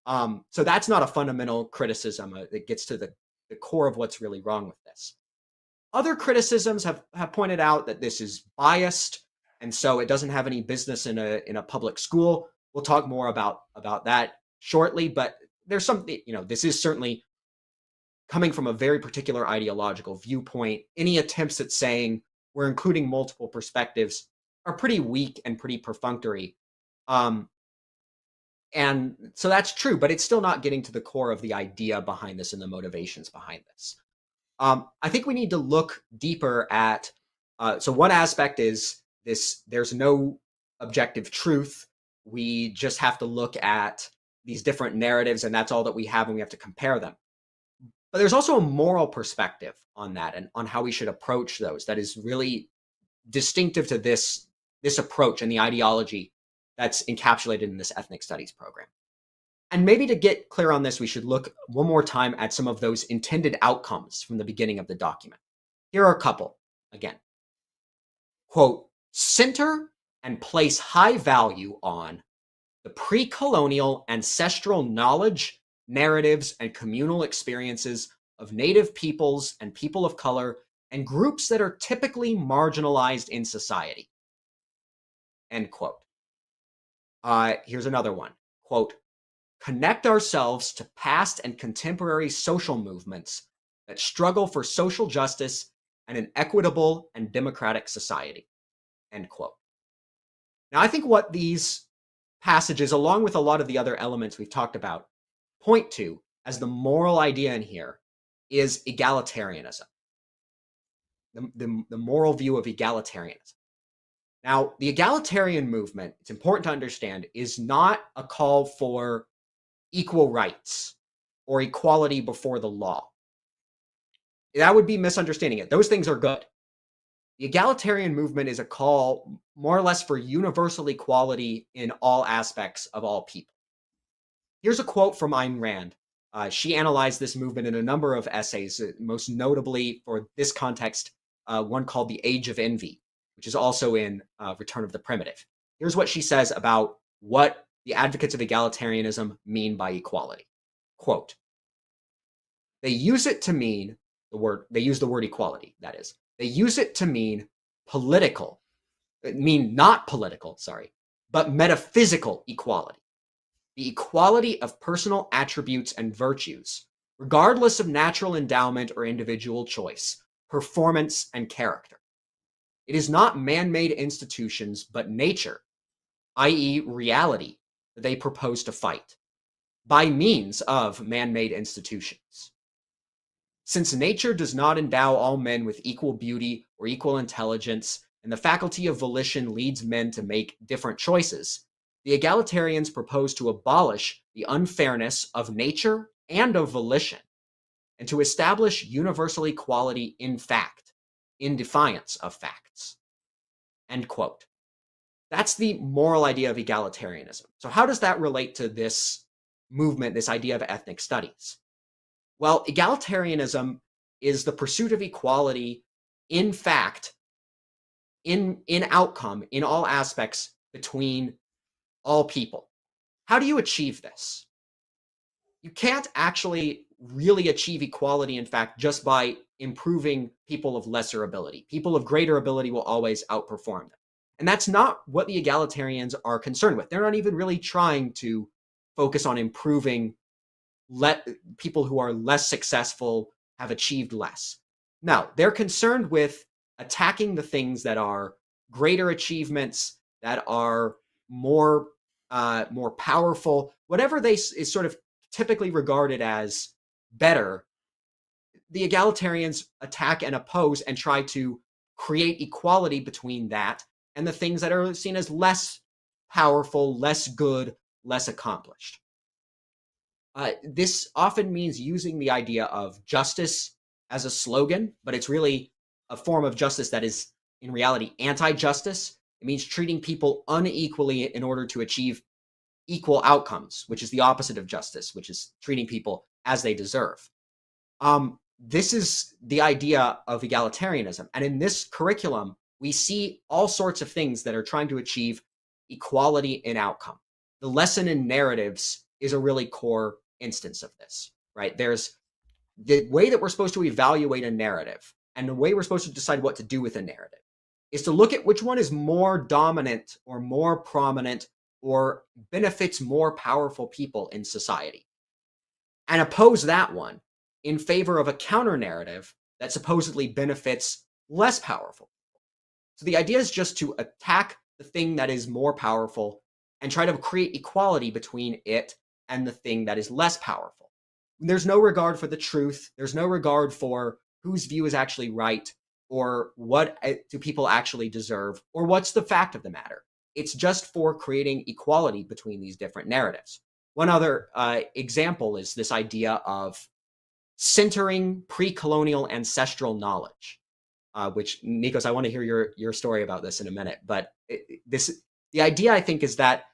So that's not a fundamental criticism. It gets to the core of what's really wrong with this. Other criticisms have pointed out that this is biased, and so it doesn't have any business in a public school. We'll talk more about that shortly, but there's something, this is certainly coming from a very particular ideological viewpoint. Any attempts at saying we're including multiple perspectives are pretty weak and pretty perfunctory. And so that's true, but it's still not getting to the core of the idea behind this and the motivations behind this. I think we need to look deeper at, so one aspect is this, there's no objective truth. We just have to look at these different narratives, and that's all that we have, and we have to compare them. But there's also a moral perspective on that and on how we should approach those that is really distinctive to this approach and the ideology that's encapsulated in this ethnic studies program. And maybe to get clear on this, we should look one more time at some of those intended outcomes from the beginning of the document. Here are a couple, again. Quote, center and place high value on the pre-colonial ancestral knowledge, narratives, and communal experiences of Native peoples and people of color and groups that are typically marginalized in society. End quote. Here's another one. Quote, connect ourselves to past and contemporary social movements that struggle for social justice and an equitable and democratic society. End quote. Now, I think what these passages, along with a lot of the other elements we've talked about, point to as the moral idea in here is egalitarianism, the moral view of egalitarianism. Now, the egalitarian movement, it's important to understand, is not a call for equal rights or equality before the law. That would be misunderstanding it. Those things are good. The egalitarian movement is a call more or less for universal equality in all aspects of all people. Here's a quote from Ayn Rand. She analyzed this movement in a number of essays, most notably for this context, one called The Age of Envy, which is also in Return of the Primitive. Here's what she says about what the advocates of egalitarianism mean by equality. Quote, they use the word equality, that is. They use it to mean not political, but metaphysical equality. The equality of personal attributes and virtues, regardless of natural endowment or individual choice, performance, and character. It is not man-made institutions, but nature, i.e. reality, that they propose to fight, by means of man-made institutions. Since nature does not endow all men with equal beauty or equal intelligence, and the faculty of volition leads men to make different choices, the egalitarians propose to abolish the unfairness of nature and of volition, and to establish universal equality in fact, in defiance of facts. End quote. That's the moral idea of egalitarianism. So how does that relate to this movement, this idea of ethnic studies? Well, egalitarianism is the pursuit of equality in fact, in outcome, in all aspects between all people. How do you achieve this? You can't actually really achieve equality, in fact, just by improving people of lesser ability. People of greater ability will always outperform them. And that's not what the egalitarians are concerned with. They're not even really trying to focus on improving people who are less successful have achieved less. No, they're concerned with attacking the things that are greater achievements, that are more powerful, whatever is sort of typically regarded as better. The egalitarians attack and oppose and try to create equality between that and the things that are seen as less powerful, less good, less accomplished. This often means using the idea of justice as a slogan, but it's really a form of justice that is in reality anti-justice. It means treating people unequally in order to achieve equal outcomes, which is the opposite of justice, which is treating people as they deserve. This is the idea of egalitarianism. And in this curriculum, we see all sorts of things that are trying to achieve equality in outcome. The lesson in narratives is a really core instance of this, right? There's the way that we're supposed to evaluate a narrative and the way we're supposed to decide what to do with a narrative is to look at which one is more dominant or more prominent or benefits more powerful people in society, and oppose that one in favor of a counter narrative that supposedly benefits less powerful. So the idea is just to attack the thing that is more powerful and try to create equality between it and the thing that is less powerful. There's no regard for the truth. There's no regard for whose view is actually right, or what do people actually deserve, or what's the fact of the matter. It's just for creating equality between these different narratives. One other example is this idea of centering pre-colonial ancestral knowledge, which, Nikos, I want to hear your story about this in a minute. But the idea, I think, is that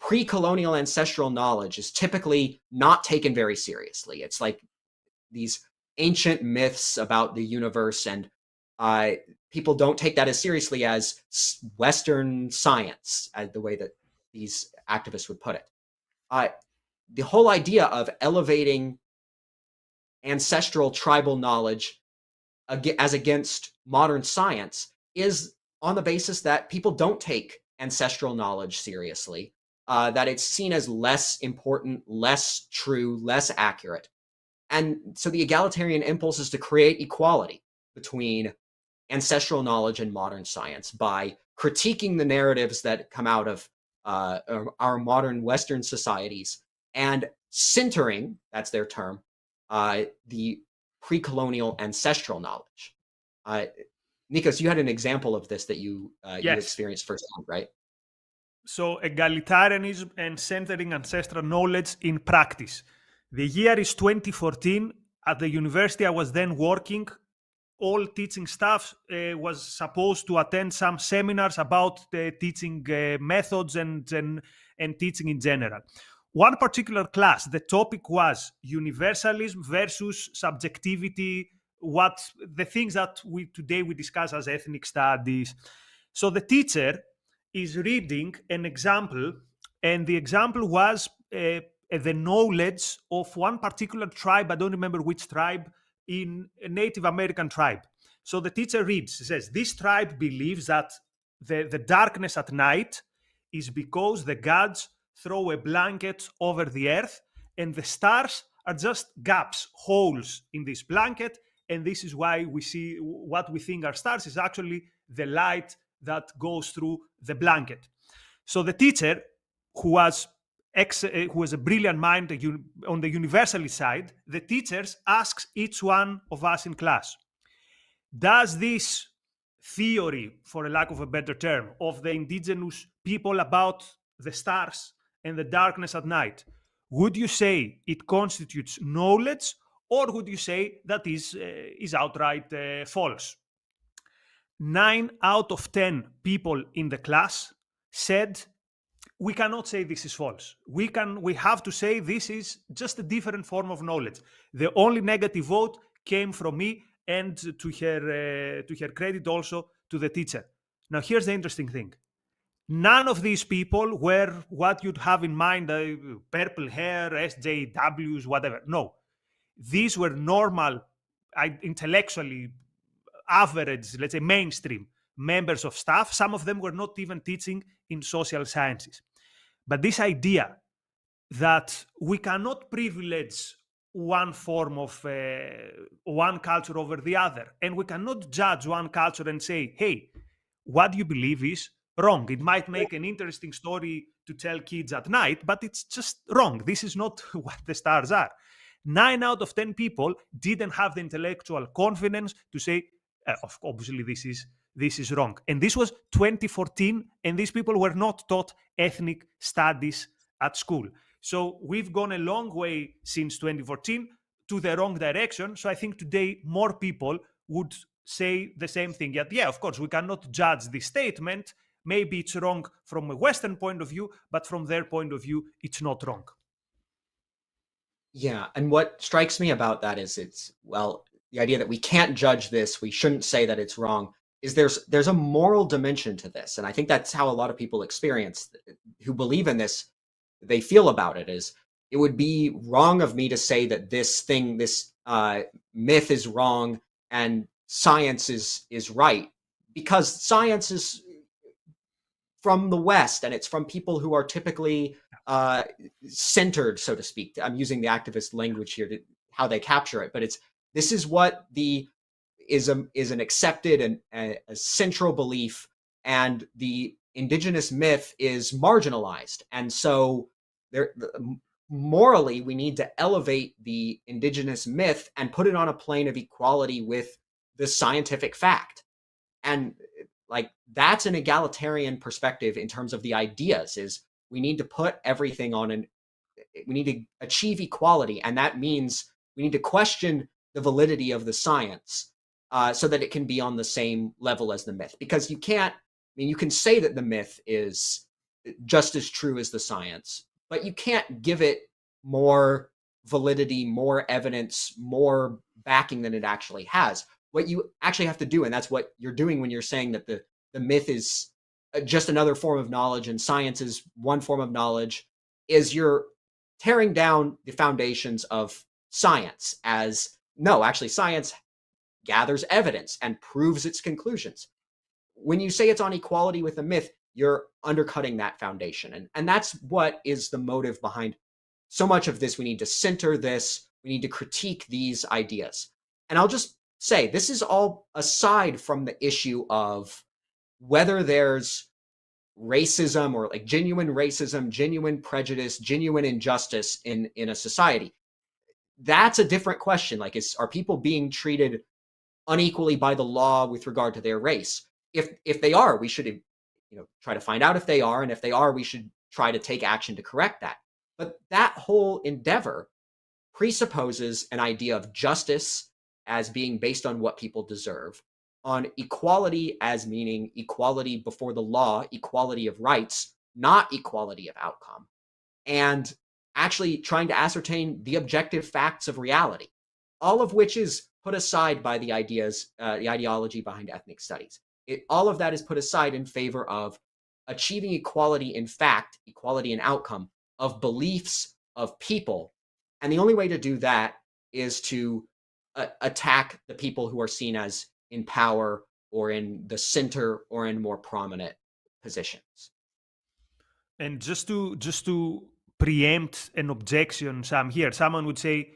pre-colonial ancestral knowledge is typically not taken very seriously. It's like these ancient myths about the universe, and people don't take that as seriously as Western science, the way that these activists would put it. The whole idea of elevating ancestral tribal knowledge as against modern science is on the basis that people don't take ancestral knowledge seriously, that it's seen as less important, less true, less accurate. And so the egalitarian impulse is to create equality between ancestral knowledge and modern science by critiquing the narratives that come out of our modern Western societies and centering, that's their term, the pre-colonial ancestral knowledge. Nikos, you had an example of this that you Yes. experienced firsthand, right? So egalitarianism and centering ancestral knowledge in practice. The year is 2014. At the university I was then working, all teaching staff was supposed to attend some seminars about the teaching methods and teaching in general. One particular class, the topic was universalism versus subjectivity, what the things that today we discuss as ethnic studies. So the teacher is reading an example, and the example was the knowledge of one particular tribe. I don't remember which tribe, in a Native American tribe. So the teacher reads, says, this tribe believes that the darkness at night is because the gods throw a blanket over the earth, and the stars are just gaps, holes in this blanket, and this is why we see what we think are stars is actually the light that goes through the blanket. So the teacher, who was a brilliant mind on the universalist side, the teachers asks each one of us in class, does this theory, for a lack of a better term, of the indigenous people about the stars and the darkness at night, would you say it constitutes knowledge, or would you say that is outright false? 9 out of 10 people in the class said, we cannot say this is false. We have to say this is just a different form of knowledge. The only negative vote came from me, and to her credit also to the teacher. Now here's the interesting thing. None of these people were what you'd have in mind, purple hair, SJWs, whatever. No. These were normal, intellectually average, let's say mainstream members of staff. Some of them were not even teaching in social sciences. But this idea that we cannot privilege one form of one culture over the other, and we cannot judge one culture and say, hey, what you believe is wrong. It might make an interesting story to tell kids at night, but it's just wrong. This is not what the stars are. 9 out of 10 people didn't have the intellectual confidence to say, obviously this is wrong. And this was 2014, and these people were not taught ethnic studies at school. So we've gone a long way since 2014 to the wrong direction. So I think today more people would say the same thing. Yet, yeah, of course, we cannot judge this statement. Maybe it's wrong from a Western point of view, but from their point of view, it's not wrong. Yeah, and what strikes me about that is the idea that we can't judge this, we shouldn't say that it's wrong, is there's a moral dimension to this. And I think that's how a lot of people experience who believe in this, they feel about it, is it would be wrong of me to say that this myth is wrong and science is right, because science is from the West, and it's from people who are typically centered, so to speak. I'm using the activist language here to how they capture it, but this is what is an accepted and a central belief, and the indigenous myth is marginalized. And so there, morally, we need to elevate the indigenous myth and put it on a plane of equality with the scientific fact. And like, that's an egalitarian perspective in terms of the ideas. Is we need to put everything on we need to achieve equality, and that means we need to question the validity of the science so that it can be on the same level as the myth. Because you can't, I mean, you can say that the myth is just as true as the science, but you can't give it more validity, more evidence, more backing than it actually has. What you actually have to do, and that's what you're doing when you're saying that the myth is just another form of knowledge and science is one form of knowledge, is you're tearing down the foundations of science. As no, actually, science gathers evidence and proves its conclusions. When you say it's on equality with the myth, you're undercutting that foundation. And that's what is the motive behind so much of this. We need to center this. We need to critique these ideas. And I'll just say, this is all aside from the issue of whether there's racism or like genuine racism, genuine prejudice, genuine injustice in a society. That's a different question. Like, are people being treated unequally by the law with regard to their race? If they are, we should try to find out if they are, and if they are, we should try to take action to correct that. But that whole endeavor presupposes an idea of justice as being based on what people deserve, on equality as meaning equality before the law, equality of rights, not equality of outcome, and actually trying to ascertain the objective facts of reality, all of which is put aside by the ideas, the ideology behind ethnic studies. All of that is put aside in favor of achieving equality in fact, equality in outcome, of beliefs, of people. And the only way to do that is to attack the people who are seen as in power or in the center or in more prominent positions. And just to preempt an objection, Sam, here, someone would say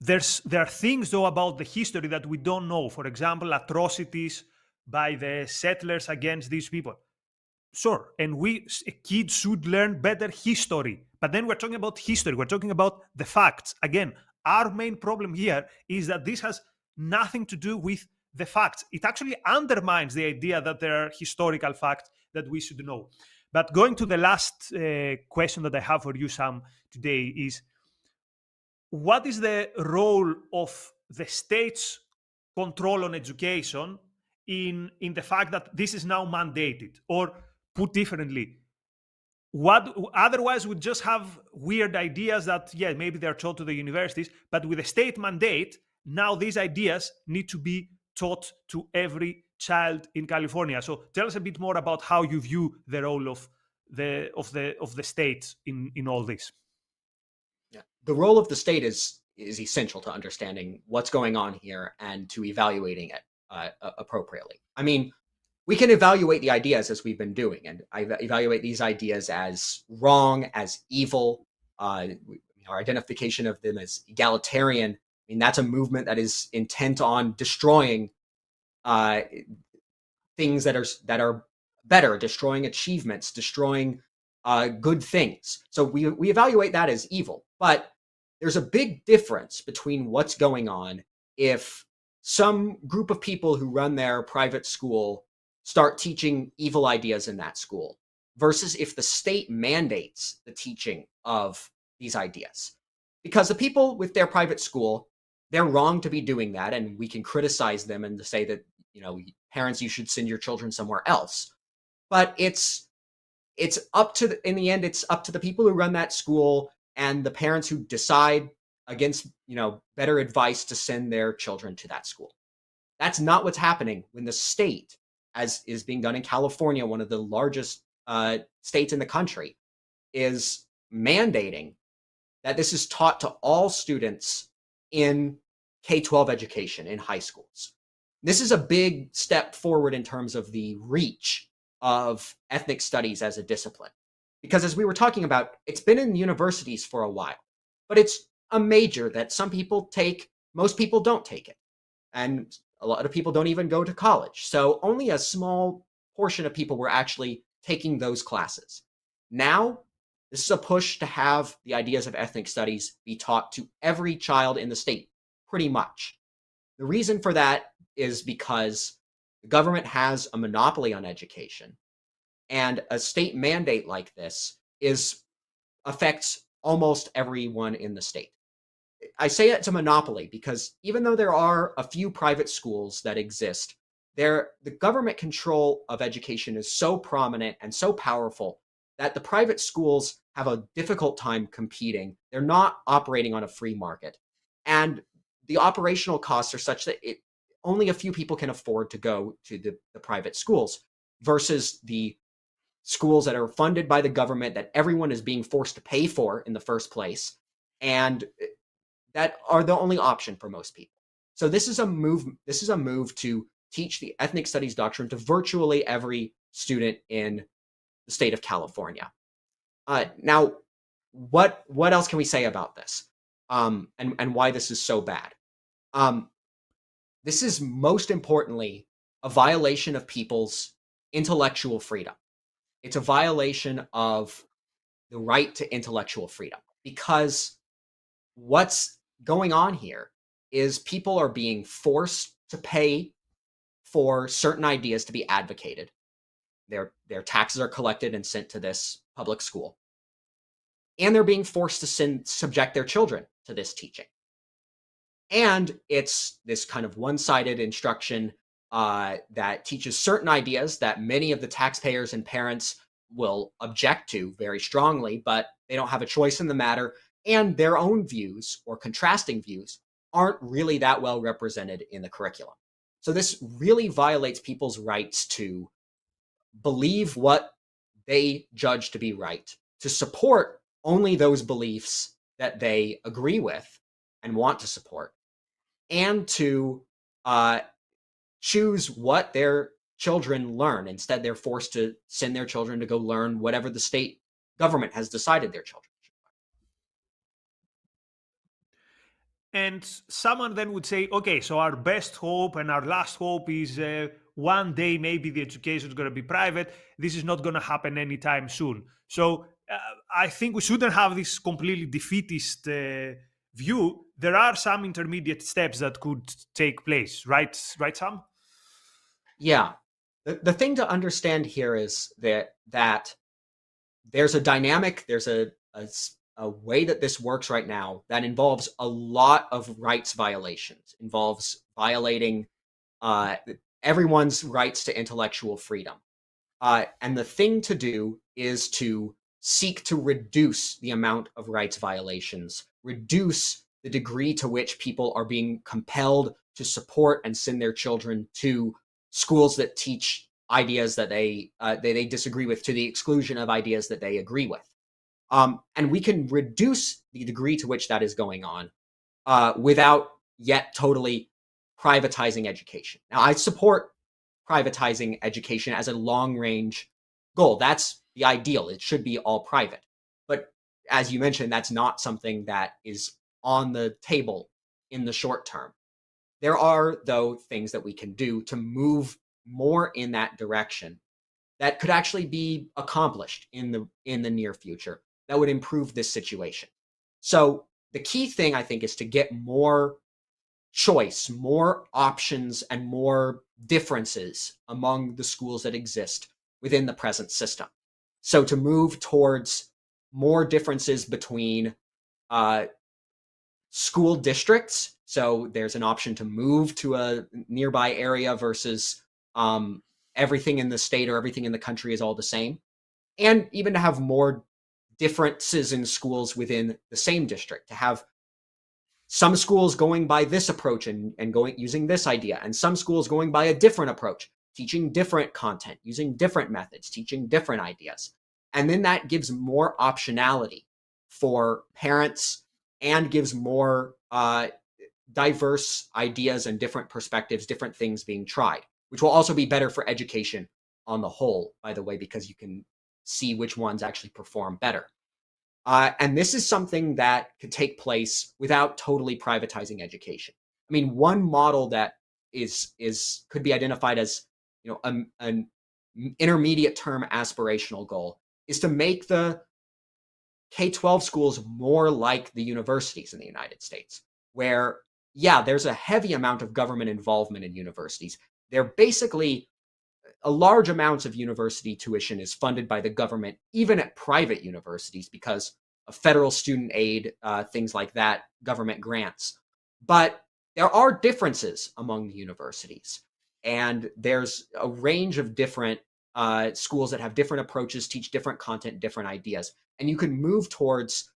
there are things though about the history that we don't know. For example, atrocities by the settlers against these people. Sure, and kids should learn better history. But then we're talking about history. We're talking about the facts. Again, our main problem here is that this has nothing to do with the facts. It actually undermines the idea that there are historical facts that we should know. But going to the last question that I have for you, Sam, today is, what is the role of the state's control on education in the fact that this is now mandated? Or put differently, what otherwise would just have weird ideas that, yeah, maybe they're taught to the universities, but with a state mandate, now these ideas need to be taught to every child in California. So tell us a bit more about how you view the role of the state in all this. Yeah. The role of the state is essential to understanding what's going on here and to evaluating it appropriately. I mean, we can evaluate the ideas as we've been doing, and I evaluate these ideas as wrong, as evil. Our identification of them as egalitarian, I mean, that's a movement that is intent on destroying things that are better, destroying achievements, destroying good things. So we evaluate that as evil. But there's a big difference between what's going on if some group of people who run their private school start teaching evil ideas in that school versus if the state mandates the teaching of these ideas. Because the people with their private school, they're wrong to be doing that, and we can criticize them and say that, parents, you should send your children somewhere else. But it's up to in the end, it's up to the people who run that school and the parents who decide against, better advice to send their children to that school. That's not what's happening when the state, as is being done in California, one of the largest states in the country, is mandating that this is taught to all students in K-12 education in high schools. This is a big step forward in terms of the reach of ethnic studies as a discipline. Because as we were talking about, it's been in universities for a while, but it's a major that some people take, most people don't take it. And a lot of people don't even go to college. So only a small portion of people were actually taking those classes. Now, this is a push to have the ideas of ethnic studies be taught to every child in the state, pretty much. The reason for that is because the government has a monopoly on education, and a state mandate like this affects almost everyone in the state. I say it's a monopoly because even though there are a few private schools that exist, the government control of education is so prominent and so powerful that the private schools have a difficult time competing. They're not operating on a free market. And the operational costs are such that only a few people can afford to go to the private schools versus the schools that are funded by the government that everyone is being forced to pay for in the first place, and that are the only option for most people. So this is a move to teach the ethnic studies doctrine to virtually every student in the state of California. Now, what else can we say about this, and why this is so bad? This is most importantly a violation of people's intellectual freedom. It's a violation of the right to intellectual freedom, because what's going on here is people are being forced to pay for certain ideas to be advocated. Their taxes are collected and sent to this public school, and they're being forced to subject their children to this teaching. And it's this kind of one-sided instruction that teaches certain ideas that many of the taxpayers and parents will object to very strongly, but they don't have a choice in the matter, and their own views or contrasting views aren't really that well represented in the curriculum. So this really violates people's rights to believe what they judge to be right, to support only those beliefs that they agree with and want to support, and to choose what their children learn. Instead, they're forced to send their children to go learn whatever the state government has decided their children should learn. And someone then would say, okay, so our best hope and our last hope is one day maybe the education is going to be private. This is not going to happen anytime soon. So I think we shouldn't have this completely defeatist view. There are some intermediate steps that could take place, right, Sam? Yeah. The thing to understand here is that there's a dynamic, there's a way that this works right now that involves a lot of rights violations, involves violating everyone's rights to intellectual freedom. And the thing to do is to seek to reduce the amount of rights violations, reduce the degree to which people are being compelled to support and send their children to schools that teach ideas that they disagree with, to the exclusion of ideas that they agree with. And we can reduce the degree to which that is going on without yet totally privatizing education. Now, I support privatizing education as a long-range goal. That's the ideal. It should be all private. But as you mentioned, that's not something that is on the table in the short term. There are, though, things that we can do to move more in that direction that could actually be accomplished in the near future that would improve this situation. So the key thing, I think, is to get more choice, more options, and more differences among the schools that exist within the present system. So to move towards more differences between school districts. So there's an option to move to a nearby area versus everything in the state or everything in the country is all the same. And even to have more differences in schools within the same district, to have some schools going by this approach and using this idea, and some schools going by a different approach, teaching different content, using different methods, teaching different ideas. And then that gives more optionality for parents and gives more diverse ideas and different perspectives, different things being tried, which will also be better for education on the whole, by the way, because you can see which ones actually perform better. And this is something that could take place without totally privatizing education. I mean, one model that could be identified as, an intermediate term aspirational goal is to make the K-12 schools more like the universities in the United States, where, yeah, there's a heavy amount of government involvement in universities. They're basically a large amounts of university tuition is funded by the government, even at private universities, because of federal student aid, things like that, government grants. But there are differences among the universities, and there's a range of different schools that have different approaches, teach different content, different ideas. And you can move towards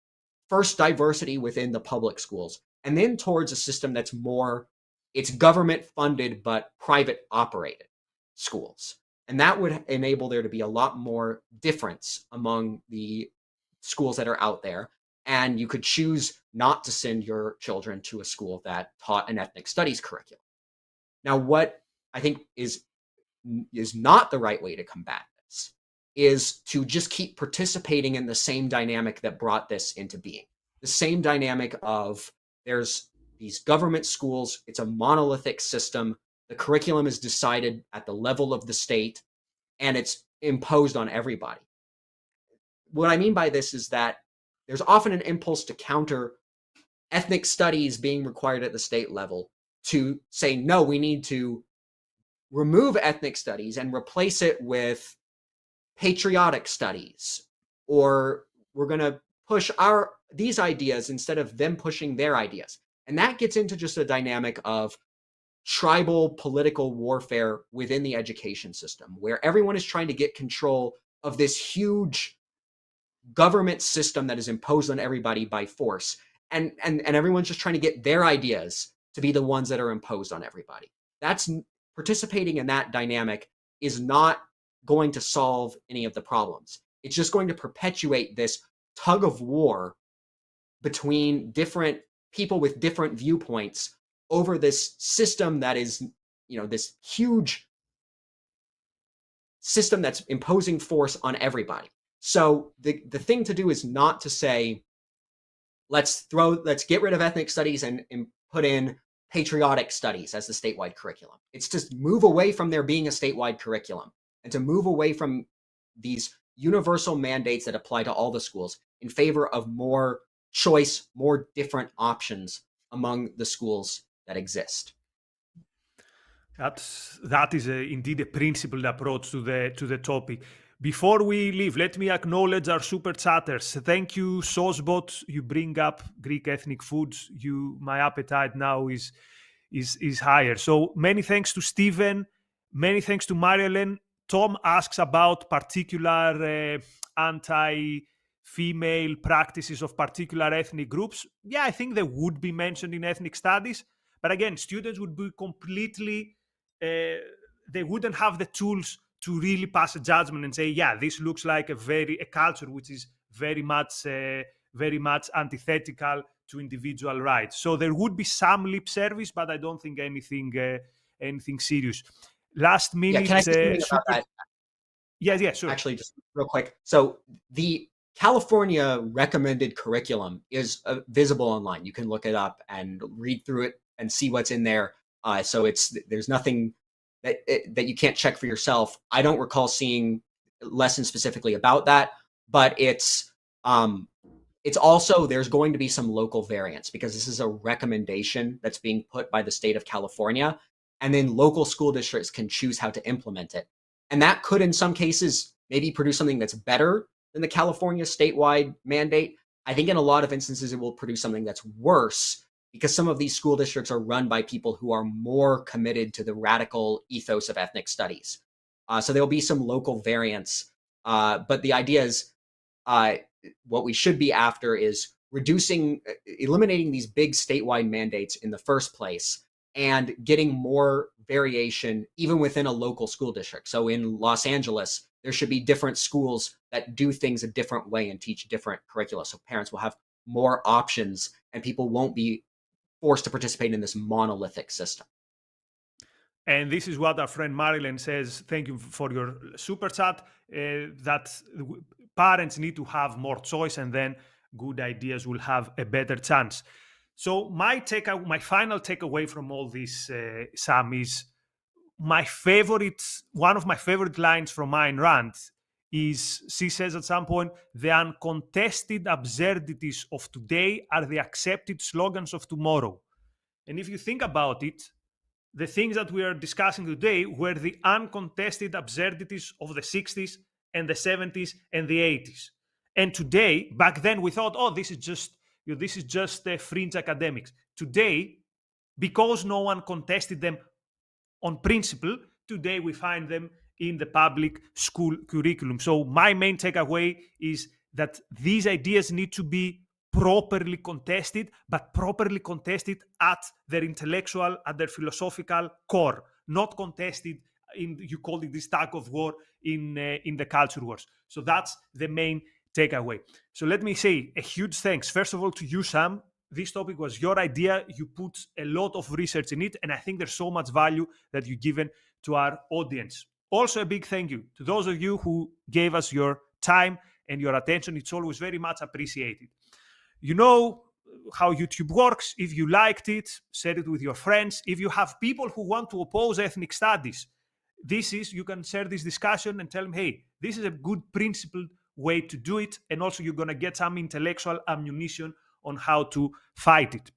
first diversity within the public schools, and then towards a system that's more, it's government funded but private operated schools. And that would enable there to be a lot more difference among the schools that are out there. And you could choose not to send your children to a school that taught an ethnic studies curriculum. Now, what I think is not the right way to combat this is to just keep participating in the same dynamic that brought this into being. The same dynamic of there's these government schools, it's a monolithic system. The curriculum is decided at the level of the state, and it's imposed on everybody. What I mean by this is that there's often an impulse to counter ethnic studies being required at the state level to say, no, we need to remove ethnic studies and replace it with patriotic studies, or we're going to push these ideas instead of them pushing their ideas. And that gets into just a dynamic of tribal political warfare within the education system, where everyone is trying to get control of this huge government system that is imposed on everybody by force. And everyone's just trying to get their ideas to be the ones that are imposed on everybody. That's participating in that dynamic is not going to solve any of the problems. It's just going to perpetuate this tug of war between different people with different viewpoints over this system that is, this huge system that's imposing force on everybody. So the thing to do is not to say, let's get rid of ethnic studies and put in patriotic studies as the statewide curriculum. It's to move away from there being a statewide curriculum and to move away from these universal mandates that apply to all the schools in favor of more choice, more different options among the schools that exist. That is indeed a principled approach to the topic. Before we leave, let me acknowledge our super chatters. Thank you, Sosbot. You bring up Greek ethnic foods. My appetite now is higher. So many thanks to Stephen. Many thanks to Marilyn. Tom asks about particular anti-female practices of particular ethnic groups. Yeah, I think they would be mentioned in ethnic studies. But again, students would be completely, they wouldn't have the tools to really pass a judgment and say, yeah, this looks like a culture which is very much antithetical to individual rights. So there would be some lip service, but I don't think anything serious. Last minute. Yeah, can I say something about that? Yeah, sure. Actually, just real quick. So the California recommended curriculum is visible online. You can look it up and read through it and see what's in there. So there's nothing that you can't check for yourself. I don't recall seeing lessons specifically about that, but it's also, there's going to be some local variance because this is a recommendation that's being put by the state of California, and then local school districts can choose how to implement it. And that could, in some cases, maybe produce something that's better than the California statewide mandate. I think in a lot of instances, it will produce something that's worse because some of these school districts are run by people who are more committed to the radical ethos of ethnic studies. So there'll be some local variance. But the idea is what we should be after is eliminating these big statewide mandates in the first place and getting more variation even within a local school district. So in Los Angeles, there should be different schools that do things a different way and teach different curricula. So parents will have more options and people won't be forced to participate in this monolithic system. And this is what our friend Marilyn says. Thank you for your super chat. That parents need to have more choice, and then good ideas will have a better chance. So my final takeaway from all this, Sam, is one of my favorite lines from Ayn Rand is, she says at some point, the uncontested absurdities of today are the accepted slogans of tomorrow. And if you think about it, the things that we are discussing today were the uncontested absurdities of the 60s and the 70s and the 80s. And today, back then, we thought, oh, this is just fringe academics. Today, because no one contested them on principle, today we find them in the public school curriculum. So my main takeaway is that these ideas need to be properly contested, but properly contested at their intellectual, at their philosophical core, not contested in, you call it this tug of war in the culture wars. So that's the main takeaway. So let me say a huge thanks, first of all, to you, Sam. This topic was your idea. You put a lot of research in it, and I think there's so much value that you've given to our audience. Also, a big thank you to those of you who gave us your time and your attention. It's always very much appreciated. You know how YouTube works. If you liked it, share it with your friends. If you have people who want to oppose ethnic studies, you can share this discussion and tell them, hey, this is a good principled way to do it. And also you're going to get some intellectual ammunition on how to fight it.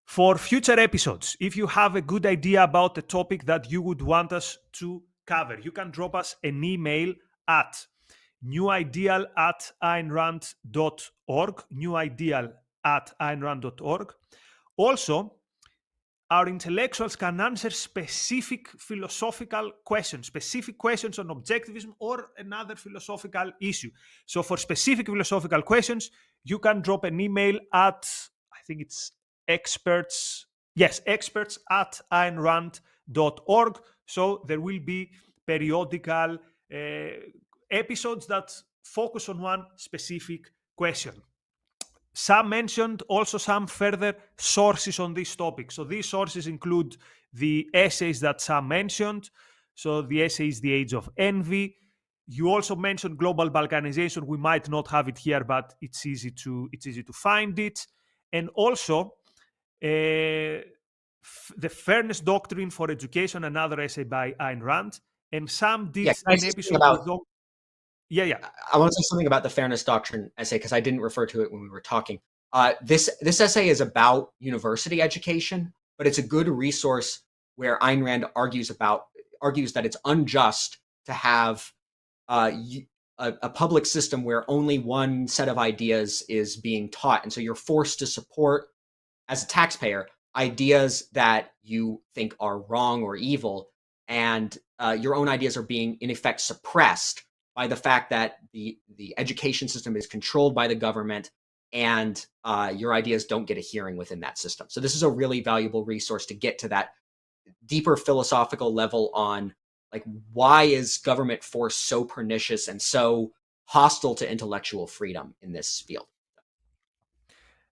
For future episodes, if you have a good idea about the topic that you would want us to cover, you can drop us an email at newideal@aynrand.org, newideal@aynrand.org. Also, our intellectuals can answer specific philosophical questions on objectivism or another philosophical issue. So for specific philosophical questions, you can drop an email at, I think it's experts@aynrand.org. So there will be periodical episodes that focus on one specific question. Sam mentioned also some further sources on this topic. So these sources include the essays that Sam mentioned. So the essay is The Age of Envy. You also mentioned global balkanization. We might not have it here, but it's easy to find it. And also the Fairness Doctrine for Education, another essay by Ayn Rand. And Sam did an episode with them. Yeah. I want to say something about the Fairness Doctrine essay because I didn't refer to it when we were talking. This essay is about university education, but it's a good resource where Ayn Rand argues that it's unjust to have a public system where only one set of ideas is being taught, and so you're forced to support, as a taxpayer, ideas that you think are wrong or evil, and your own ideas are being, in effect, suppressed by the fact that the education system is controlled by the government, and your ideas don't get a hearing within that system. So this is a really valuable resource to get to that deeper philosophical level on, like, why is government force so pernicious and so hostile to intellectual freedom in this field?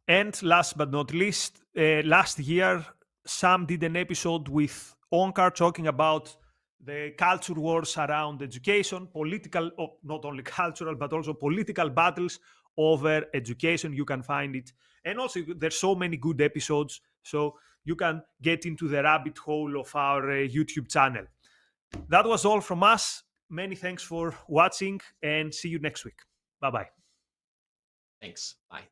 And last but not least, last year, Sam did an episode with Onkar talking about the culture wars around education, political, not only cultural, but also political battles over education. You can find it. And also, there's so many good episodes, so you can get into the rabbit hole of our YouTube channel. That was all from us. Many thanks for watching, and see you next week. Bye-bye. Thanks. Bye.